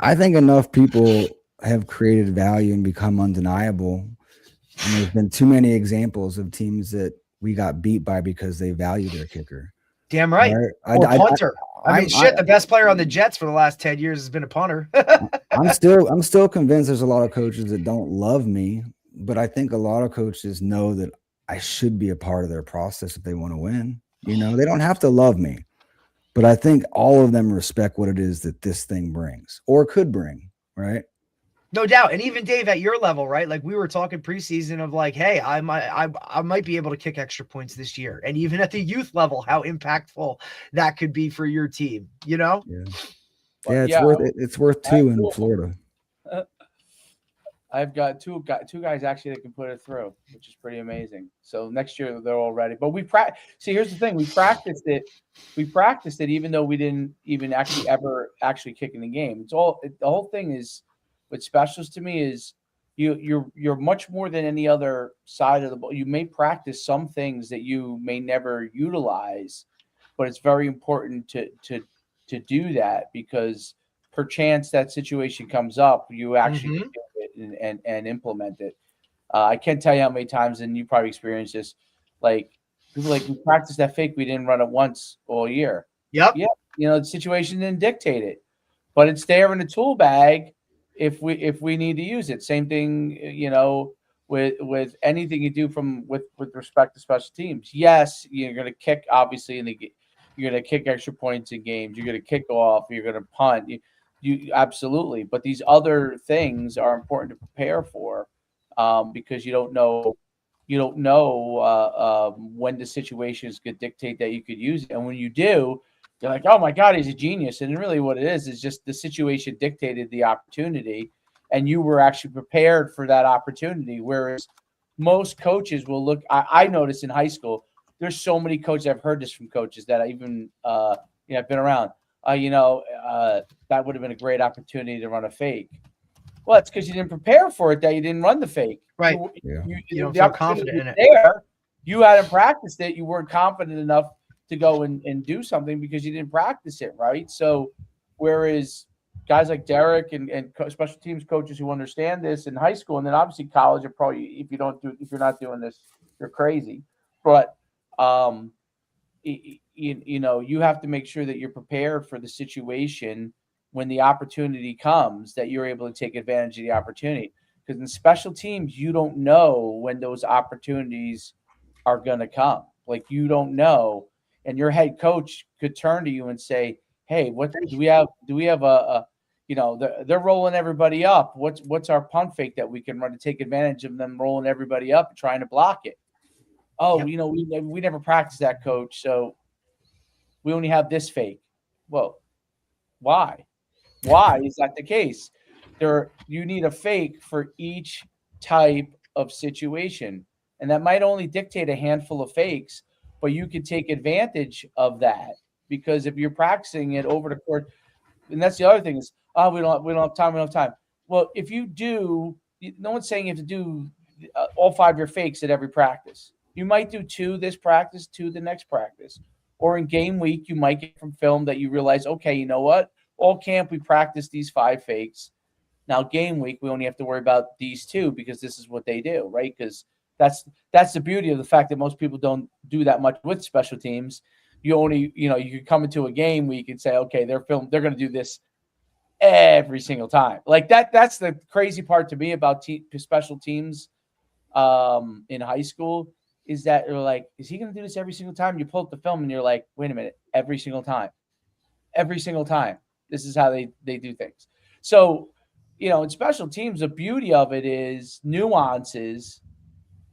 I think enough people have created value and become undeniable. And there's been too many examples of teams that we got beat by because they value their kicker. Damn right. Or punter. I mean, the best player on the Jets for the last 10 years has been a punter. I'm still convinced there's a lot of coaches that don't love me, but I think a lot of coaches know that I should be a part of their process if they want to win. You know, they don't have to love me, but I think all of them respect what it is that this thing brings or could bring, right? No doubt. And even Dave, at your level, right? Like we were talking preseason of like, hey, I might be able to kick extra points this year. And even at the youth level, how impactful that could be for your team, you know? Yeah. It's worth two in Florida. I've got two guys actually that can put it through, which is pretty amazing. So next year they're all ready. But see, here's the thing: we practiced it even though we didn't even ever kick in the game. The whole thing is, what specials to me is you're much more than any other side of the ball. You may practice some things that you may never utilize, but it's very important to do that, because perchance that situation comes up, you actually do it and implement it. I can't tell you how many times, and you probably experienced this, like people like, we practiced that fake, we didn't run it once all year. Yep. Yeah. You know, the situation didn't dictate it, but it's there in the tool bag if we need to use it. Same thing, you know, with anything you do with respect to special teams. Yes, you're going to kick, obviously, you're going to kick extra points in games. You're going to kick off. You're going to punt. You absolutely. But these other things are important to prepare for, because you don't know when the situation is going to dictate that you could use it. And when you do, you're like, oh my God, he's a genius. And really what it is just the situation dictated the opportunity, and you were actually prepared for that opportunity. Whereas most coaches will look, I noticed in high school, there's so many coaches, I've heard this from coaches that I even, I've been around, that would have been a great opportunity to run a fake. Well, it's because you didn't prepare for it, that you didn't run the fake. Right. You don't feel confident in it. There, you hadn't practiced it. You weren't confident enough to go and do something because you didn't practice it, right? So whereas guys like Derek and special teams coaches who understand this in high school, and then obviously college, are probably, if you're not doing this, you're crazy. But you have to make sure that you're prepared for the situation when the opportunity comes, that you're able to take advantage of the opportunity. Because in special teams, you don't know when those opportunities are going to come. Like, you don't know, and your head coach could turn to you and say, "Hey, what do we have? Do we have a they're rolling everybody up. What's our punt fake that we can run to take advantage of them rolling everybody up and trying to block it? Oh, Yep. we never practiced that, coach, so we only have this fake." Well, why? Why is that the case? You need a fake for each type of situation, and that might only dictate a handful of fakes, but you could take advantage of that, because if you're practicing it over the course, and that's the other thing is, oh, we don't have time, we don't have time. Well, if you do, no one's saying you have to do all 5 of your fakes at every practice. You might do 2 this practice, 2 the next practice, or in game week you might get from film that you realize, okay, you know what? All camp we practice these 5 fakes. Now game week we only have to worry about these 2 because this is what they do, right? Because that's the beauty of the fact that most people don't do that much with special teams. You only, you could come into a game week and say, okay, they're going to do this every single time. Like that's the crazy part to me about special teams in high school, is that you're like, is he going to do this every single time? You pull up the film and you're like, wait a minute, every single time. This is how they do things. So, in special teams, the beauty of it is nuances,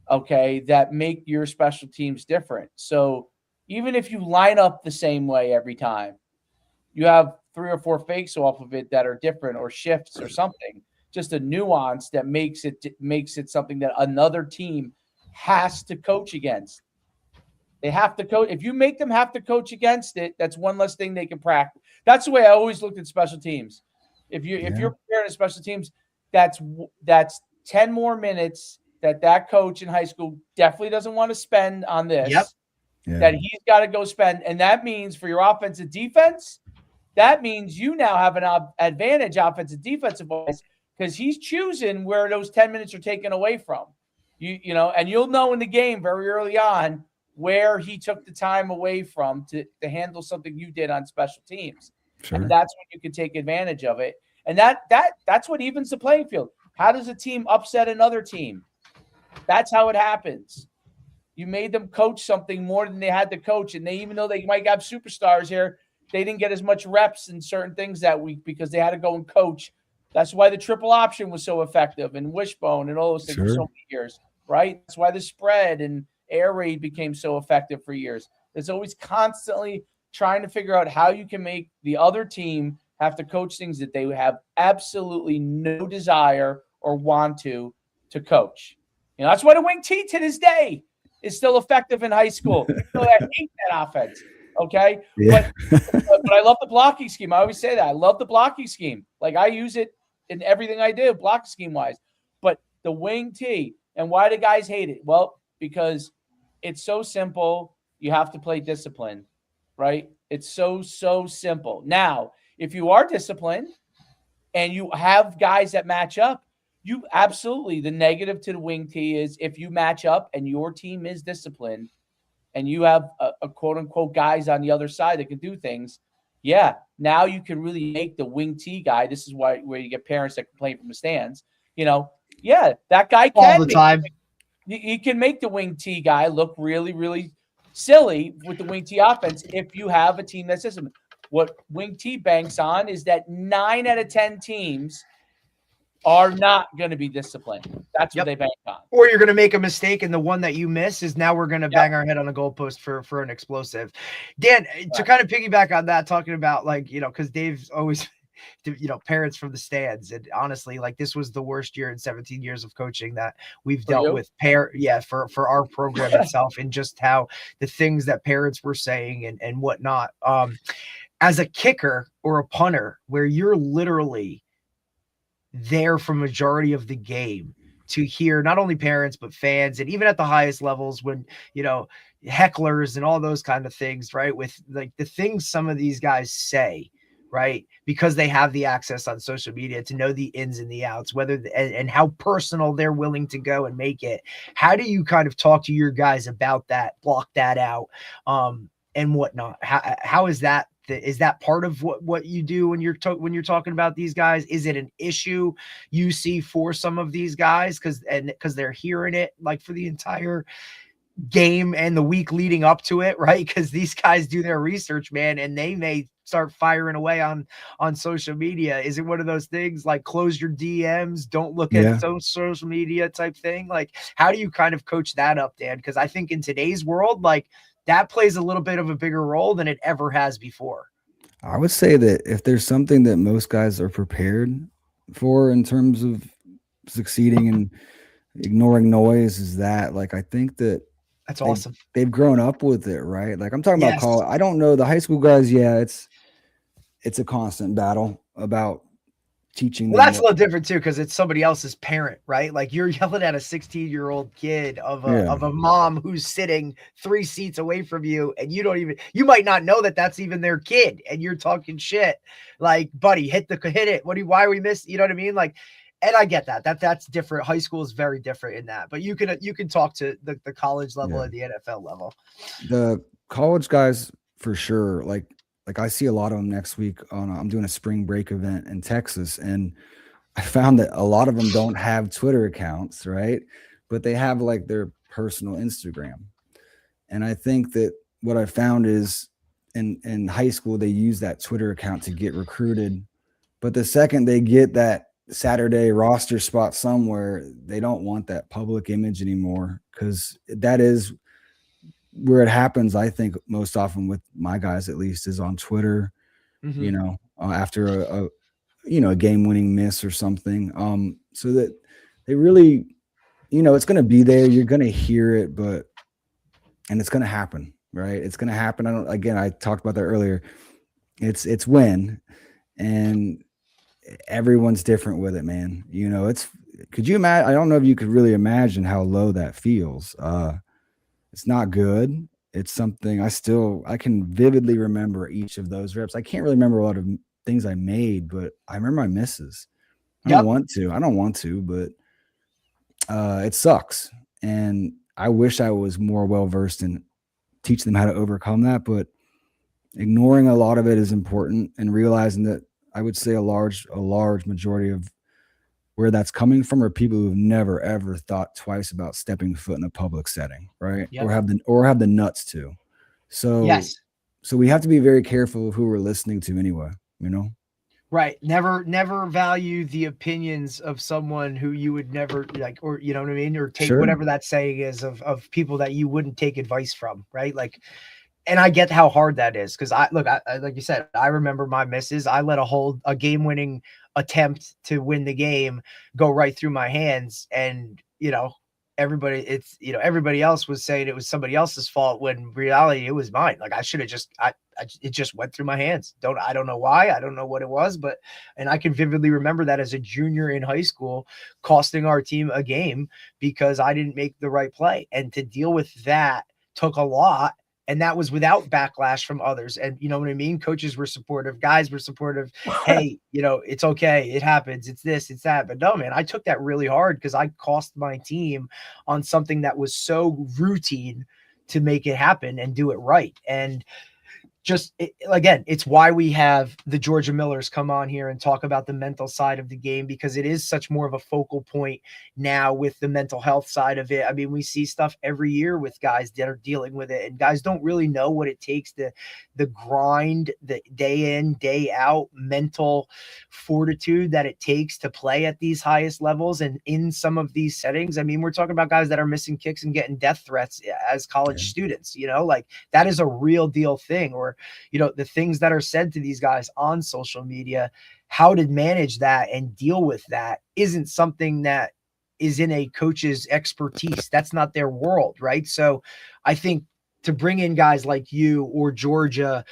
okay, that make your special teams different. So even if you line up the same way every time, you have 3 or 4 fakes off of it that are different, or shifts or something, just a nuance that makes it something that another team has to coach against. They have to coach. If you make them have to coach against it, that's one less thing they can practice. That's the way I always looked at special teams. If you're preparing a special teams, that's 10 more minutes that coach in high school definitely doesn't want to spend on this. Yep. Yeah. That he's got to go spend, and that means for your offensive defense, that means you now have an advantage offensive defensive wise, because he's choosing where those 10 minutes are taken away from. And you'll know in the game very early on where he took the time away from to handle something you did on special teams. Sure. And that's when you can take advantage of it. And that's what evens the playing field. How does a team upset another team? That's how it happens. You made them coach something more than they had to coach. And even though they might have superstars here, they didn't get as much reps in certain things that week because they had to go and coach. That's why the triple option was so effective, and wishbone and all those things for so many years, right? That's why the spread and air raid became so effective for years. There's always constantly trying to figure out how you can make the other team have to coach things that they have absolutely no desire or want to coach. That's why the wing T to this day is still effective in high school. I hate that offense. Okay. Yeah. But I love the blocking scheme. I always say that. I love the blocking scheme. Like, I use it in everything I do, block scheme wise. But the wing T, and why do guys hate it? Well, because it's so simple. You have to play discipline, right? It's so simple. Now, if you are disciplined and you have guys that match up, you absolutely, the negative to the wing T is if you match up and your team is disciplined and you have a quote unquote guys on the other side that can do things. Yeah. Now you can really make the wing T guy. This is where you get parents that complain from the stands, yeah, that guy can all the time. He can make the wing T guy look really, really silly with the wing T offense if you have a team that's disciplined. What wing T banks on is that 9 out of 10 teams are not going to be disciplined. That's what they bank on. Or you're going to make a mistake, and the one that you miss is now we're going to bang our head on a goalpost for an explosive. Dan, to kind of piggyback on that, talking about because Dave's always, parents from the stands, and honestly, this was the worst year in 17 years of coaching that we've dealt with. For our program itself, and just how the things that parents were saying and whatnot. As a kicker or a punter, where you're literally there for majority of the game, to hear not only parents but fans, and even at the highest levels when hecklers and all those kind of things, right, with the things some of these guys say, right, because they have the access on social media to know the ins and the outs, and how personal they're willing to go and make it. How do you kind of talk to your guys about that, block that out, and whatnot? How is that is that part of what you do when you're talking about these guys? Is it an issue you see for some of these guys because they're hearing it like for the entire game and the week leading up to it, right? Because these guys do their research, man, and they may start firing away on social media. Is it one of those things like close your DMs, don't look at social media type thing? Like, how do you kind of coach that up, Dan? Because I think in today's world, like, that plays a little bit of a bigger role than it ever has before. I would say that if there's something that most guys are prepared for in terms of succeeding and ignoring noise, is that, like, I think that that's awesome. They've grown up with it, right? Like, I'm talking about college. I don't know the high school guys. Yeah, it's a constant battle about teaching. Well, that's a little different too, because it's somebody else's parent, right? Like, you're yelling at a 16-year-old kid of a mom who's sitting 3 seats away from you, and you might not know that that's even their kid, and you're talking shit. Like, buddy, hit it. Why are we missing? You know what I mean? Like, and I get that's different. High school is very different in that, but you can talk to the college level and the NFL level. The college guys for sure. Like I see a lot of them next week I'm doing a spring break event in Texas, and I found that a lot of them don't have Twitter accounts, right? But they have like their personal Instagram. And I think that what I found is in high school, they use that Twitter account to get recruited. But the second they get that Saturday roster spot somewhere, they don't want that public image anymore, because that is where it happens. I think most often with my guys, at least, is on Twitter, after a game-winning miss or something. So that they really, it's going to be there. You're going to hear it, and it's going to happen, right? It's going to happen. I talked about that earlier. It's when, and everyone's different with it, man. Could you imagine? I don't know if you could really imagine how low that feels. It's not good. It's something I can vividly remember each of those reps. I can't really remember a lot of things I made, but I remember my misses. I don't want to, but it sucks. And I wish I was more well-versed in teaching them how to overcome that, but ignoring a lot of it is important, and realizing that I would say a large majority of where that's coming from are people who've never ever thought twice about stepping foot in a public setting, right? Yep. Or have the nuts to. So yes. So we have to be very careful of who we're listening to anyway, Right. Never value the opinions of someone who you would never like, or you know what I mean? Or take whatever that saying is of people that you wouldn't take advice from, right? Like, and I get how hard that is, because I like you said, I remember my misses. I let a game-winning attempt to win the game go right through my hands, and everybody else was saying it was somebody else's fault, when in reality it was mine. Like, I should have it just went through my hands. I don't know why. I don't know what it was, and I can vividly remember that as a junior in high school, costing our team a game because I didn't make the right play. And to deal with that took a lot. And that was without backlash from others. And you know what I mean? Coaches were supportive. Guys were supportive. Hey, it's okay. It happens. It's this, it's that. But no, man, I took that really hard, because I cost my team on something that was so routine to make it happen and do it right. And again, it's why we have the Georgia Millers come on here and talk about the mental side of the game, because it is such more of a focal point now with the mental health side of it. I mean, we see stuff every year with guys that are dealing with it, and guys don't really know what it takes to the grind, the day in, day out mental fortitude that it takes to play at these highest levels and in some of these settings. I mean, we're talking about guys that are missing kicks and getting death threats as college students, like that is a real deal thing. Or the things that are said to these guys on social media, how to manage that and deal with that isn't something that is in a coach's expertise. That's not their world, right? So I think to bring in guys like you or Georgia,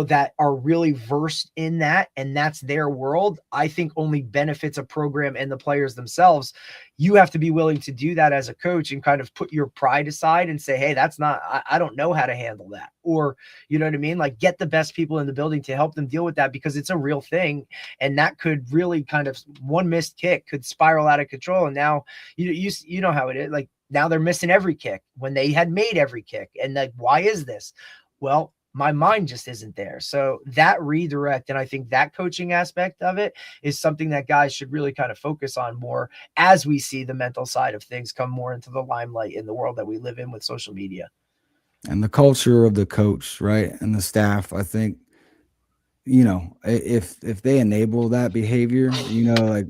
that are really versed in that, and that's their world, I think only benefits a program and the players themselves. You have to be willing to do that as a coach and kind of put your pride aside and say, hey, I don't know how to handle that. Or, you know what I mean? Like, get the best people in the building to help them deal with that, because it's a real thing. And that could really kind of, one missed kick could spiral out of control. And now you know how it is. Like, now they're missing every kick when they had made every kick. And like, why is this? Well, my mind just isn't there. So that redirect, and I think that coaching aspect of it is something that guys should really kind of focus on more as we see the mental side of things come more into the limelight in the world that we live in with social media. And the culture of the coach, right, and the staff. I think, if they enable that behavior, like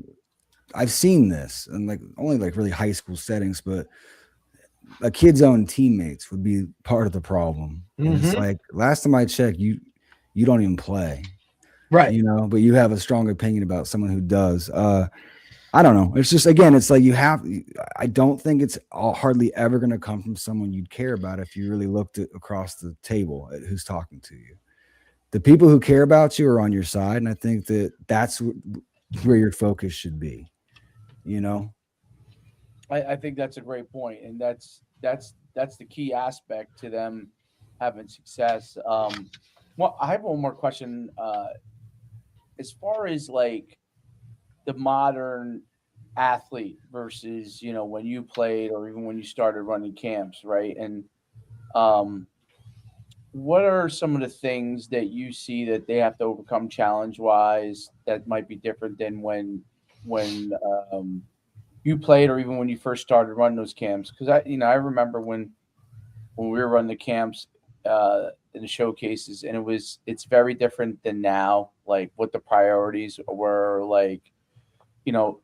I've seen this, and like only like really high school settings, but a kid's own teammates would be part of the problem. And it's like, last time I checked, you don't even play, Right. but you have a strong opinion about someone who does. I don't know. It's just, again, it's like I don't think it's hardly ever going to come from someone you'd care about if you really looked across the table at who's talking to you. The people who care about you are on your side. And I think that's where your focus should be, I think that's a great point, and that's the key aspect to them having success. Well, I have one more question. As far as like the modern athlete versus when you played or even when you started running camps, right? And um, what are some of the things that you see that they have to overcome challenge wise that might be different than when you played or even when you first started running those camps? Because I remember when we were running the camps in the showcases, and it's very different than now. Like what the priorities were, like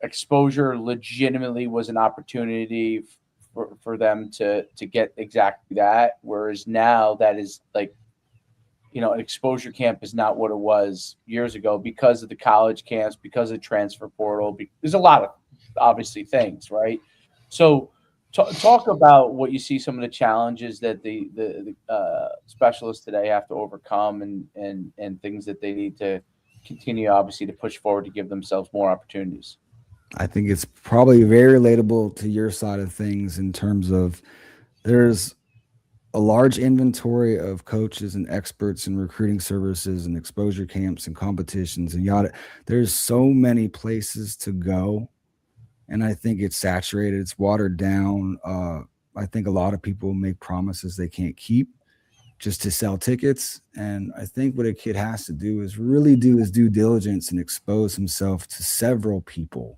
exposure legitimately was an opportunity for them to get exactly that. Whereas now that is like an exposure camp is not what it was years ago because of the college camps, because of transfer portal. There's a lot of obviously things, right? So talk about what you see some of the challenges that the specialists today have to overcome and things that they need to continue obviously to push forward to give themselves more opportunities. I think it's probably very relatable to your side of things in terms of there's a large inventory of coaches and experts in recruiting services and exposure camps and competitions and yada. There's so many places to go. And I think it's saturated, it's watered down. I think a lot of people make promises they can't keep just to sell tickets. And I think what a kid has to do is really do his due diligence and expose himself to several people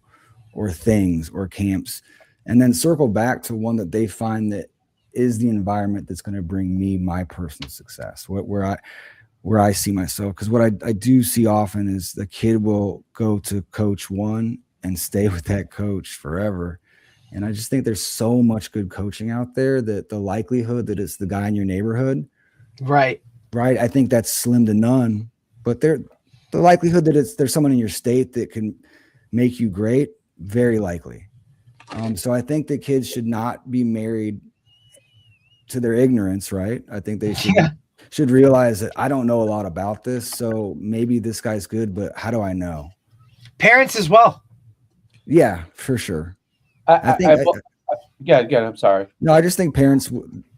or things or camps, and then circle back to one that they find that is the environment that's going to bring me my personal success, where I see myself. Because what I do see often is the kid will go to coach one and stay with that coach forever. And I just think there's so much good coaching out there that the likelihood that it's the guy in your neighborhood, right, I think that's slim to none. But the likelihood that there's someone in your state that can make you great, very likely. So I think that kids should not be married to their ignorance, right? I think they should realize that I don't know a lot about this, so maybe this guy's good, but how do I know? Parents as well. Yeah, for sure. Yeah, I'm sorry. No, I just think parents,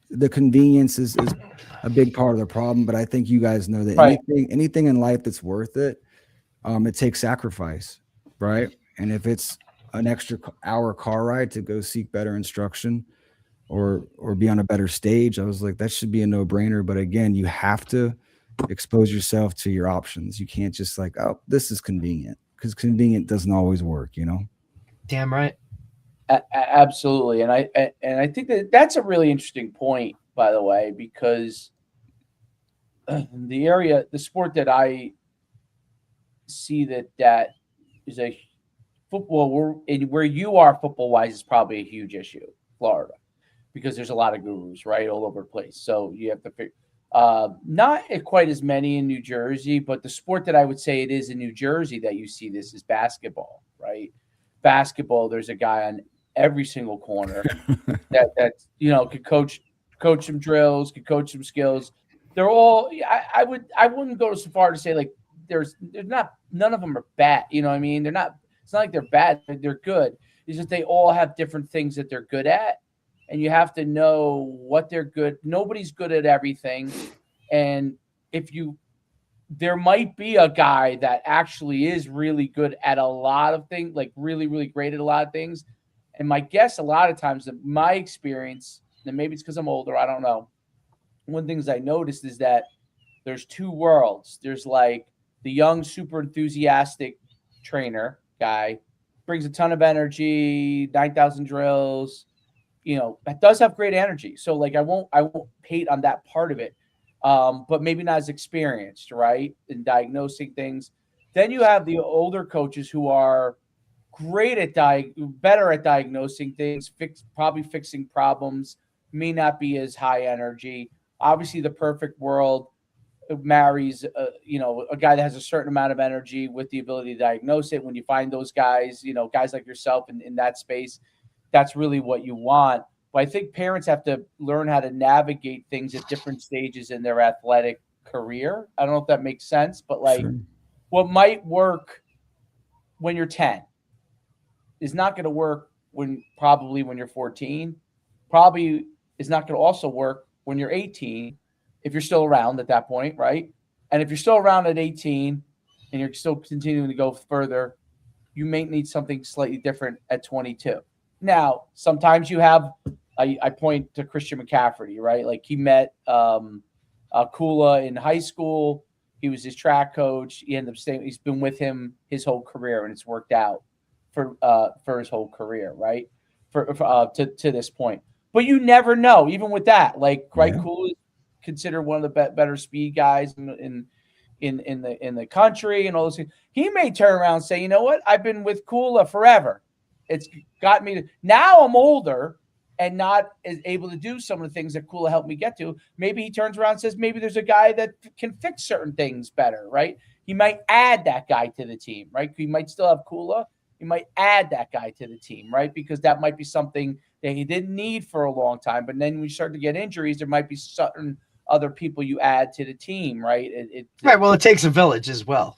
the convenience is a big part of the problem, but I think you guys know that Right. anything in life that's worth it, it takes sacrifice, right? And if it's an extra hour car ride to go seek better instruction or be on a better stage, I was like, that should be a no-brainer. But again, you have to expose yourself to your options. You can't just like, oh, this is convenient, because convenient doesn't always work, Damn right. Absolutely, and I think that's a really interesting point, by the way, because the sport that I see that is a football where you are football wise is probably a huge issue, Florida, because there's a lot of gurus right all over the place. So you have to figure. Not quite as many in New Jersey, but the sport that I would say it is in New Jersey that you see this is basketball, right? Basketball, there's a guy on every single corner that could coach some drills, could coach some skills. They're all I wouldn't go so far to say like there's not none of them are bad. You know what I mean? They're not. It's not like they're bad. They're good. It's just they all have different things that they're good at, and you have to know what they're good. Nobody's good at everything, and there might be a guy that actually is really good at a lot of things, like really, really great at a lot of things. And my guess, a lot of times, my experience, and maybe it's because I'm older, I don't know. One of the things I noticed is that there's two worlds. There's like the young, super enthusiastic trainer guy, brings a ton of energy, 9,000 drills, that does have great energy. So like I won't hate on that part of it. But maybe not as experienced, right, in diagnosing things. Then you have the older coaches who are great at better at diagnosing things, probably fixing problems, may not be as high energy. Obviously, the perfect world marries, a guy that has a certain amount of energy with the ability to diagnose it. When you find those guys, guys like yourself in that space, that's really what you want. But I think parents have to learn how to navigate things at different stages in their athletic career. I don't know if that makes sense, but like Sure. what might work when you're 10 is not going to work when you're 14. Probably is not going to also work when you're 18 if you're still around at that point, right? And if you're still around at 18 and you're still continuing to go further, you may need something slightly different at 22. Now, sometimes you have, I point to Christian McCafferty, right? Like he met Kula in high school. He was his track coach. He ended up staying. He's been with him his whole career, and it's worked out for his whole career, right? To this point. But you never know, even with that. Like, right, yeah. Kula is considered one of the better speed guys in the country and all those things. He may turn around and say, you know what? I've been with Kula forever. It's got me to now I'm older and not as able to do some of the things that Kula helped me get to. Maybe he turns around and says, maybe there's a guy that can fix certain things better, right? He might add that guy to the team, right? He might still have Kula. He might add that guy to the team, right? Because that might be something that he didn't need for a long time. But then when you start to get injuries, there might be certain other people you add to the team, right? Right. Well, it takes a village as well,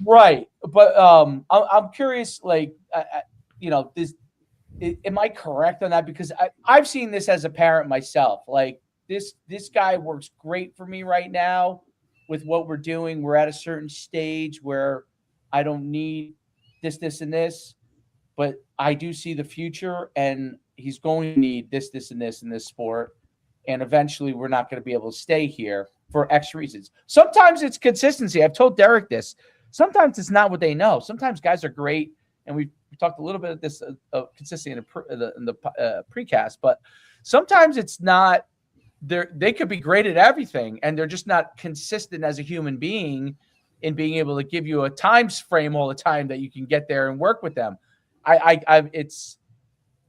Right. But I'm curious, like, am I correct on that? Because I've seen this as a parent myself. Like this guy works great for me right now with what we're doing. We're at a certain stage where I don't need this, and this, but I do see the future, and he's going to need this, and this in this sport. And eventually we're not going to be able to stay here for X reasons. Sometimes it's consistency. I've told Derek this. Sometimes it's not what they know. Sometimes guys are great. And we talked a little bit of this consistency in the precast, but sometimes it's not. They could be great at everything, and they're just not consistent as a human being in being able to give you a time frame all the time that you can get there and work with them. It's,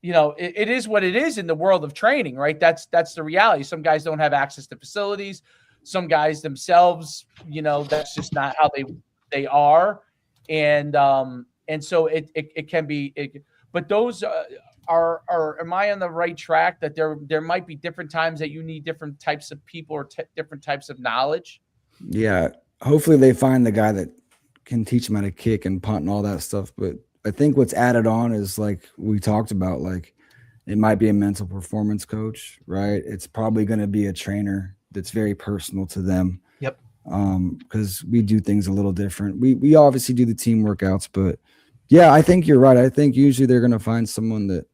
it is what it is in the world of training, right? That's the reality. Some guys don't have access to facilities. Some guys themselves, that's just not how they are. And so it can be, but those are am I on the right track that there might be different times that you need different types of people or different types of knowledge? Yeah. Hopefully they find the guy that can teach them how to kick and punt and all that stuff. But I think what's added on is, like we talked about, like it might be a mental performance coach, right? It's probably going to be a trainer that's very personal to them. Yep. Because we do things a little different. We obviously do the team workouts, but yeah, I think you're right. I think usually they're going to find someone that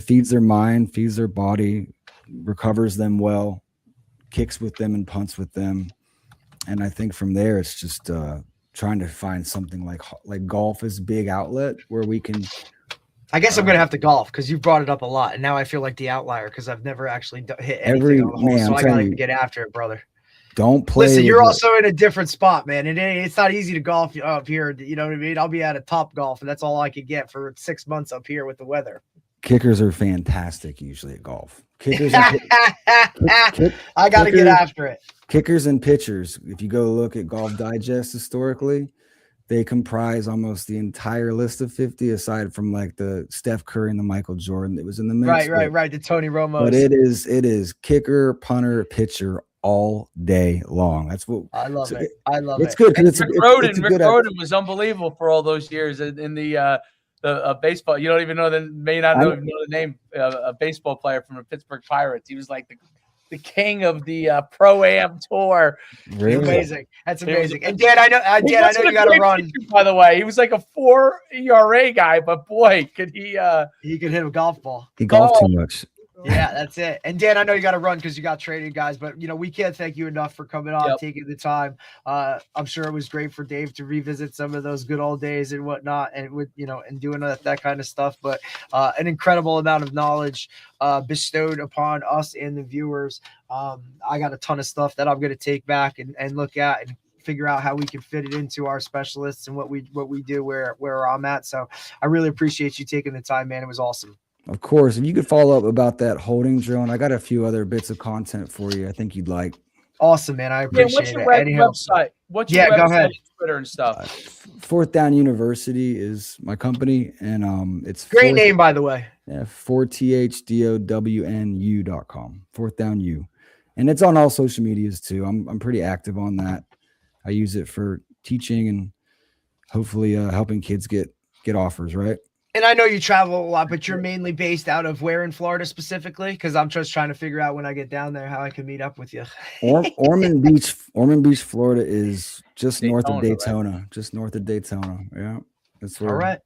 feeds their mind, feeds their body, recovers them well, kicks with them and punts with them. And I think from there, it's just trying to find something like golf is a big outlet where we can. I guess I'm going to have to golf because you brought it up a lot. And now I feel like the outlier because I've never actually hit anything on the hole. So I got to get after it, brother. Don't play. Listen, you're also in a different spot, man. And it's not easy to golf up here. You know what I mean? I'll be at a Top Golf, and that's all I could get for 6 months up here with the weather. Kickers are fantastic usually at golf. Kickers. I got to get after it. Kickers and pitchers, if you go look at Golf Digest historically, they comprise almost the entire list of 50, aside from like the Steph Curry and the Michael Jordan that was in the mix. Right. The Tony Romo. But it is kicker, punter, pitcher all day long. That's what I love it. I love it's good because Rick Rhoden was unbelievable for all those years in the baseball. You don't even know may not know the name a baseball player from the Pittsburgh Pirates. He was like the king of the Pro-Am tour. Really? Amazing. That's amazing. And Dan, I know you got to run. Pitcher, by the way, he was like a 4 ERA guy, but boy, could he could hit a golf ball. He golfed too much. Yeah, that's it. And Dan, I know you got to run because you got training guys, but we can't thank you enough for coming on, taking the time. I'm sure it was great for Dave to revisit some of those good old days and whatnot, and with and doing that kind of stuff. But an incredible amount of knowledge bestowed upon us and the viewers. I got a ton of stuff that I'm going to take back and look at and figure out how we can fit it into our specialists and what we do where I'm at. So I really appreciate you taking the time, man. It was awesome. Of course, if you could follow up about that holding drill, and I got a few other bits of content for you I think you'd like. Awesome, man. I appreciate it. Website? What's your website, go ahead. Twitter and stuff? Fourth Down University is my company, and it's great name, by the way. Yeah, 4thdownu.com. Fourth Down U, and it's on all social medias too. I'm pretty active on that. I use it for teaching and hopefully helping kids get offers, right? And I know you travel a lot, but you're mainly based out of where in Florida specifically? Because I'm just trying to figure out when I get down there how I can meet up with you. Ormond Beach, Florida is just Daytona, north of Daytona. Right? Just north of Daytona. Yeah, that's where. All right.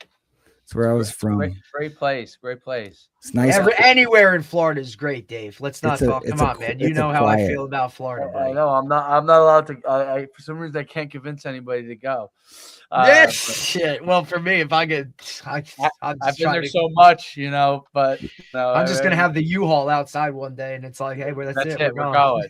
That's where I was from. Great place. It's nice. Anywhere in Florida is great, Dave. Let's not talk. Come on, man. You know how I feel about Florida, buddy. I know. I'm not allowed to. For some reason, I can't convince anybody to go. Shit. Well, for me, if I get, I've been there so much, but I'm just gonna have the U-Haul outside one day, and it's like, hey, that's it. We're going.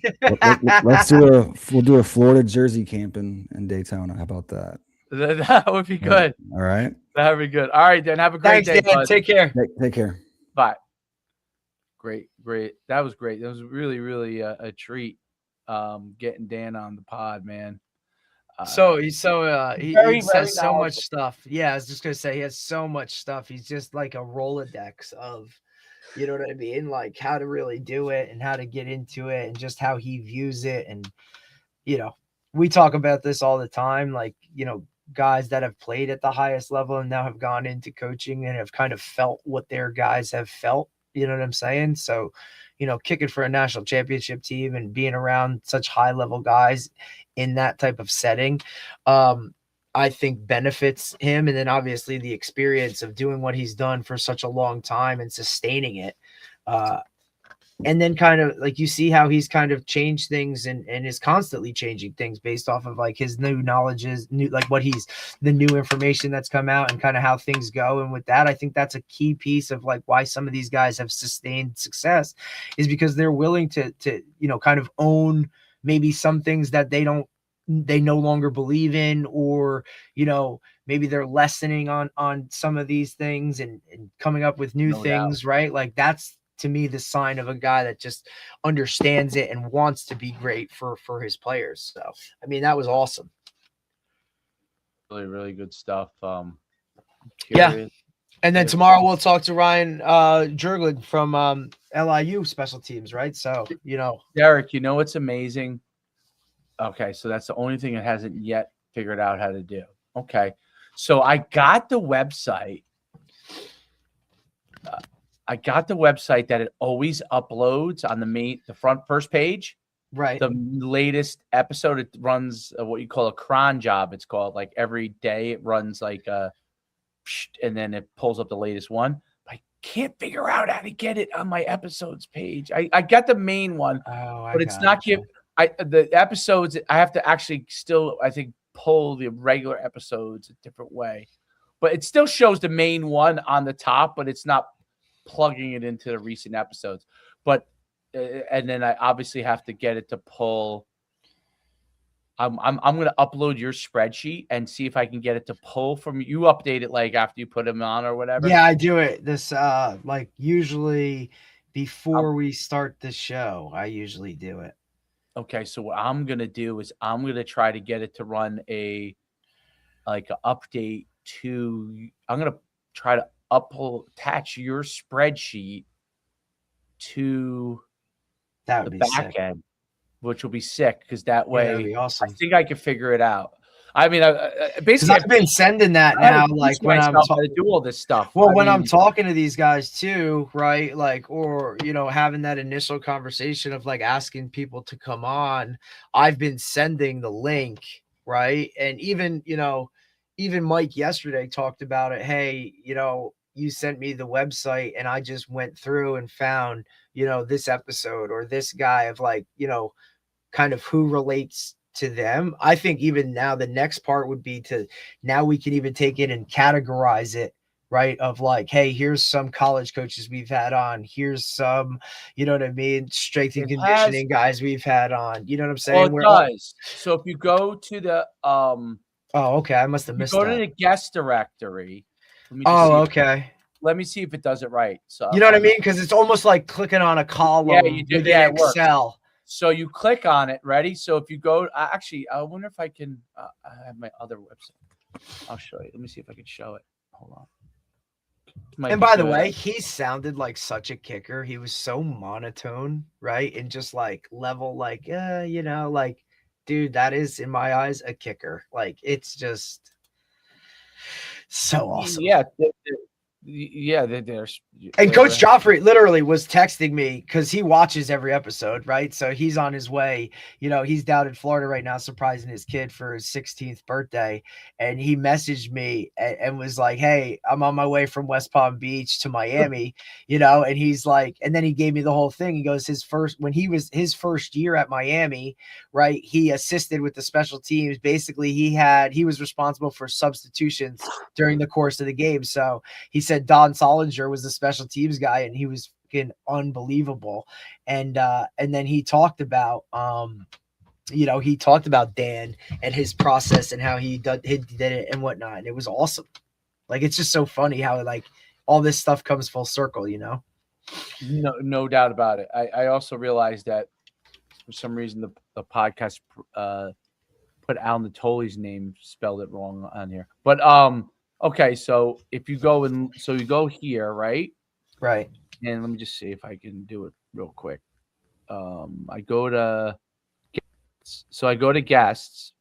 We'll do a Florida Jersey camp in Daytona. How about that? That would be good. All right. That would be good. All right, Dan. Have a great day. Dan. Take care. Take care. Bye. Great. That was great. That was really, really a treat. Getting Dan on the pod, man. He says so much stuff. Yeah, I was just gonna say he has so much stuff. He's just like a Rolodex of, you know what I mean, like how to really do it and how to get into it and just how he views it. And we talk about this all the time, like guys that have played at the highest level and now have gone into coaching and have kind of felt what their guys have felt. You know what I'm saying? So, kicking for a national championship team and being around such high level guys in that type of setting, I think benefits him. And then obviously the experience of doing what he's done for such a long time and sustaining it. And then kind of like you see how he's kind of changed things and is constantly changing things based off of like his new knowledges, the new information that's come out and kind of how things go. And with that, I think that's a key piece of like why some of these guys have sustained success is because they're willing to kind of own maybe some things that they no longer believe in, or, maybe they're lessening on some of these things and coming up with new things, right? Like that's, to me, the sign of a guy that just understands it and wants to be great for his players. So, I mean, that was awesome. Really, really good stuff. Yeah. And then tomorrow we'll talk to Ryan Jurglin from LIU special teams, right? So, Derek, what's amazing? Okay, so that's the only thing it hasn't yet figured out how to do. Okay, so I got the website. That it always uploads on the first page. Right. The latest episode, it runs what you call a cron job. It's called, like every day it runs like and then it pulls up the latest one. I can't figure out how to get it on my episodes page. I got the main one, but it's not the episodes. I have to actually still, I think, pull the regular episodes a different way, but it still shows the main one on the top, but it's not plugging it into the recent episodes. But and then I obviously have to get it to pull. I'm going to upload your spreadsheet and see if I can get it to pull from you. Update it like after you put them on or whatever. Yeah, I do it this like usually before we start the show. I usually do it. Okay, so what I'm going to do is I'm going to try to get it to run an update to. I'm going to try to attach your spreadsheet to the back end, which will be sick because that way that'd be awesome. I think I can figure it out. I mean, basically, I've been sending that now. Like when I'm to do all this stuff. Well, I'm talking to these guys too, right? Like, or having that initial conversation of like asking people to come on. I've been sending the link, right? And even Mike yesterday talked about it. Hey, you sent me the website and I just went through and found, this episode or this guy of like, kind of who relates to them. I think even now the next part would be to now we can even take it and categorize it, right? Of like, hey, here's some college coaches we've had on. Here's some, you know what I mean? Strength and conditioning guys we've had on. You know what I'm saying? Well, it does. So if you go to the oh, okay. I must have missed go that. to the guest directory. Okay. Let me see if it does it right. So you know what I mean? Because it's almost like clicking on a column within Excel. So you click on it. Ready? So if you go, actually, I wonder if I can. I have my other website. I'll show you. Let me see if I can show it. Hold on. And by the way, he sounded like such a kicker. He was so monotone, right? And just like level, like, like, dude, that is in my eyes a kicker. Like, it's just so awesome. Yeah, there's and Coach Joffrey literally was texting me because he watches every episode, right? So he's on his way. He's down in Florida right now, surprising his kid for his 16th birthday. And he messaged me and was like, "Hey, I'm on my way from West Palm Beach to Miami," and he's like, and then he gave me the whole thing. He goes, his first year at Miami, right? He assisted with the special teams. Basically, he was responsible for substitutions during the course of the game. So he said Don Solinger was the special teams guy and he was fucking unbelievable. And then he talked about Dan and his process and how he did it and whatnot. And it was awesome. Like, it's just so funny how like all this stuff comes full circle, No doubt about it. I also realized that for some reason the podcast put Al Natoli's name spelled it wrong on here. But okay, so if you go you go here, right? Right. And let me just see if I can do it real quick. I go to guests,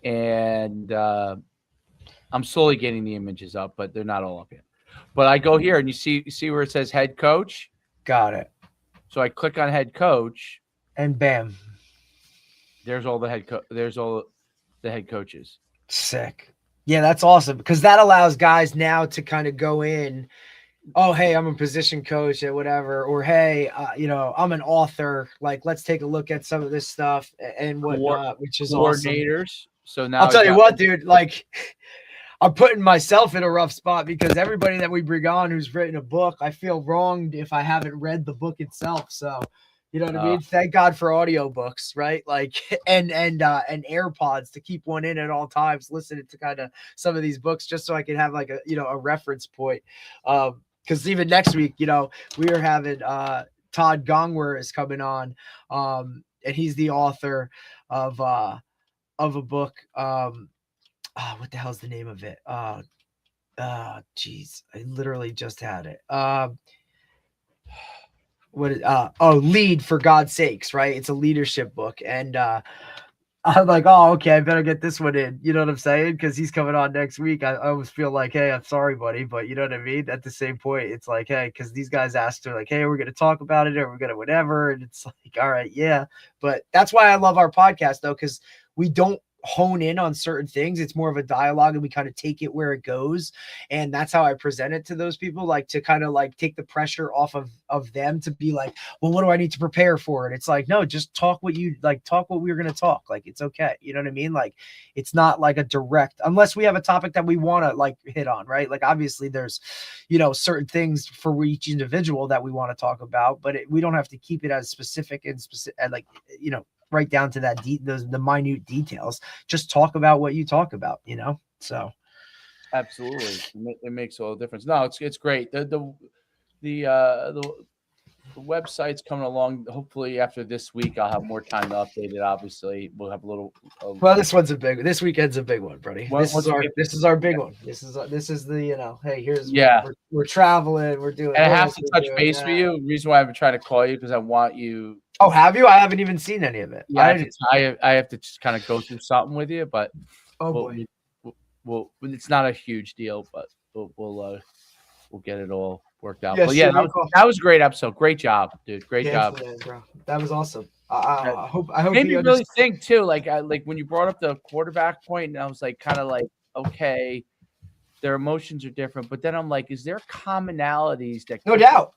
and I'm slowly getting the images up, but they're not all up yet. But I go here, and you see where it says head coach. Got it. So I click on head coach, and bam, there's all the head coaches. Sick. Yeah, that's awesome because that allows guys now to kind of go in. Oh, hey, I'm a position coach at whatever, or hey, I'm an author. Like, let's take a look at some of this stuff and whatnot, which is coordinators. Awesome. So now I'll tell you what, dude. Like, I'm putting myself in a rough spot because everybody that we bring on who's written a book, I feel wronged if I haven't read the book itself. So, you know what I mean? Thank God for audiobooks, right? Like, and AirPods to keep one in at all times, listening to kind of some of these books just so I can have like a reference point. Because even next week, we are having Todd Gongwer is coming on, and he's the author of a book. What the hell's the name of it? Geez, I literally just had it. Lead, for God's sakes, right? It's a leadership book. And I'm like, oh, okay, I better get this one in. You know what I'm saying? Because he's coming on next week. I always feel like, hey, I'm sorry, buddy. But you know what I mean? At the same point, it's like, hey, because these guys asked her, like, hey, we're going to talk about it or we're going to whatever. And it's like, all right, yeah. But that's why I love our podcast, though, because we don't hone in on certain things. It's more of a dialogue and we kind of take it where it goes. And that's how I present it to those people, like to kind of like take the pressure off of them to be like, well, what do I need to prepare for? And it's like, no, just talk what we're going to talk. Like, it's okay. You know what I mean? Like, it's not like a direct, unless we have a topic that we want to like hit on, right? Like, obviously there's, certain things for each individual that we want to talk about, but we don't have to keep it as specific and like, right down to that the minute details. Just talk about what you talk about, so absolutely, it makes all the difference. No, it's great. The website's coming along. Hopefully after this week I'll have more time to update it. Obviously we'll have a little well, this weekend's a big one, buddy. This is our big one. This is the hey, here's we're traveling, we're doing, and I have to touch base with you. The reason why I've been trying to call you because I want you. Oh, have you? I haven't even seen any of it. Yeah, I have to just kind of go through something with you, but boy. We'll it's not a huge deal, but we'll get it all worked out. Yeah, but yeah, that was a great episode. Great job, dude. Great job. Man, bro. That was awesome. I hope made me really think too. Like when you brought up the quarterback point, and I was like, kind of like, okay, their emotions are different. But then I'm like, is there commonalities that No doubt.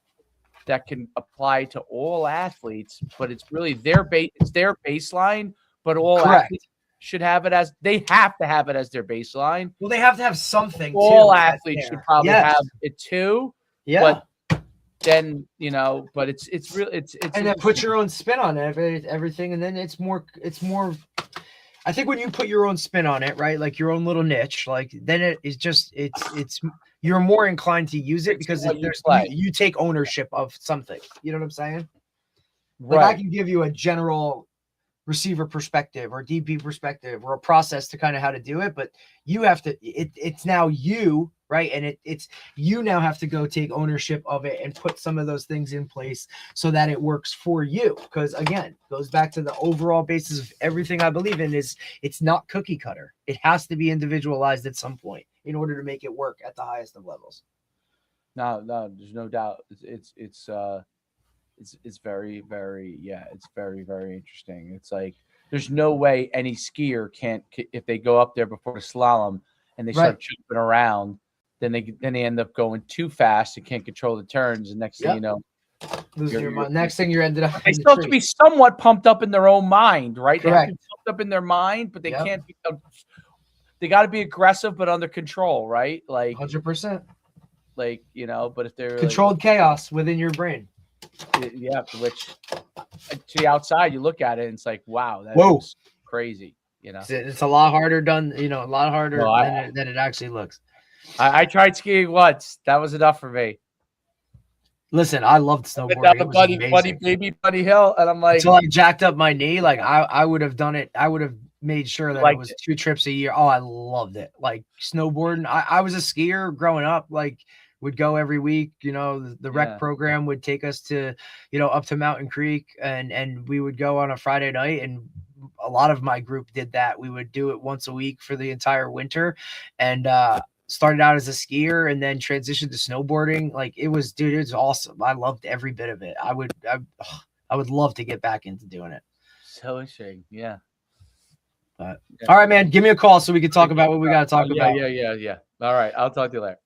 that can apply to all athletes? But it's really their baseline. But all Correct. athletes should have it as they have to have it as their baseline. Well, they have to have something. All too, athletes should probably have it too. Yeah. But then but it's and then put your own spin on everything, and then it's more. I think when you put your own spin on it, right, like your own little niche, like then it is just it's you're more inclined to use it because you take ownership of something. You know what I'm saying? Like I can give you a general receiver perspective or DP perspective or a process to kind of how to do it, but you have to. It's now you. Right. And it's you now have to go take ownership of it and put some of those things in place so that it works for you. Because again, goes back to the overall basis of everything I believe in is it's not cookie cutter. It has to be individualized at some point in order to make it work at the highest of levels. No, there's no doubt. It's very, very, it's very, very interesting. It's like there's no way any skier can't, if they go up there before the slalom and they start jumping around. Then they end up going too fast and can't control the turns. And next thing you know, losing your mind. Next thing you're ended up. They still have to be somewhat pumped up in their own mind, right? Correct. They have to be pumped up in their mind, but they can't be. They got to be aggressive but under control, right? Like 100%. Like but if they're controlled chaos within your brain. Yeah, which to the outside you look at it and it's like, wow, that's crazy. It's a lot harder done. A lot harder than it actually looks. I tried skiing once. That was enough for me. Listen, I loved snowboarding. The buddy hill, and I'm like, until I jacked up my knee. Like I would have done it. I would have made sure that it was 2 trips a year. Oh, I loved it. Like snowboarding. I was a skier growing up. Like would go every week. The rec program would take us to, up to Mountain Creek, and we would go on a Friday night, and a lot of my group did that. We would do it once a week for the entire winter, and started out as a skier and then transitioned to snowboarding. Like it was awesome. I loved every bit of it. I would love to get back into doing it. So interesting. Yeah. All right, man, give me a call so we can talk about what we got to talk about. Yeah. All right. I'll talk to you later.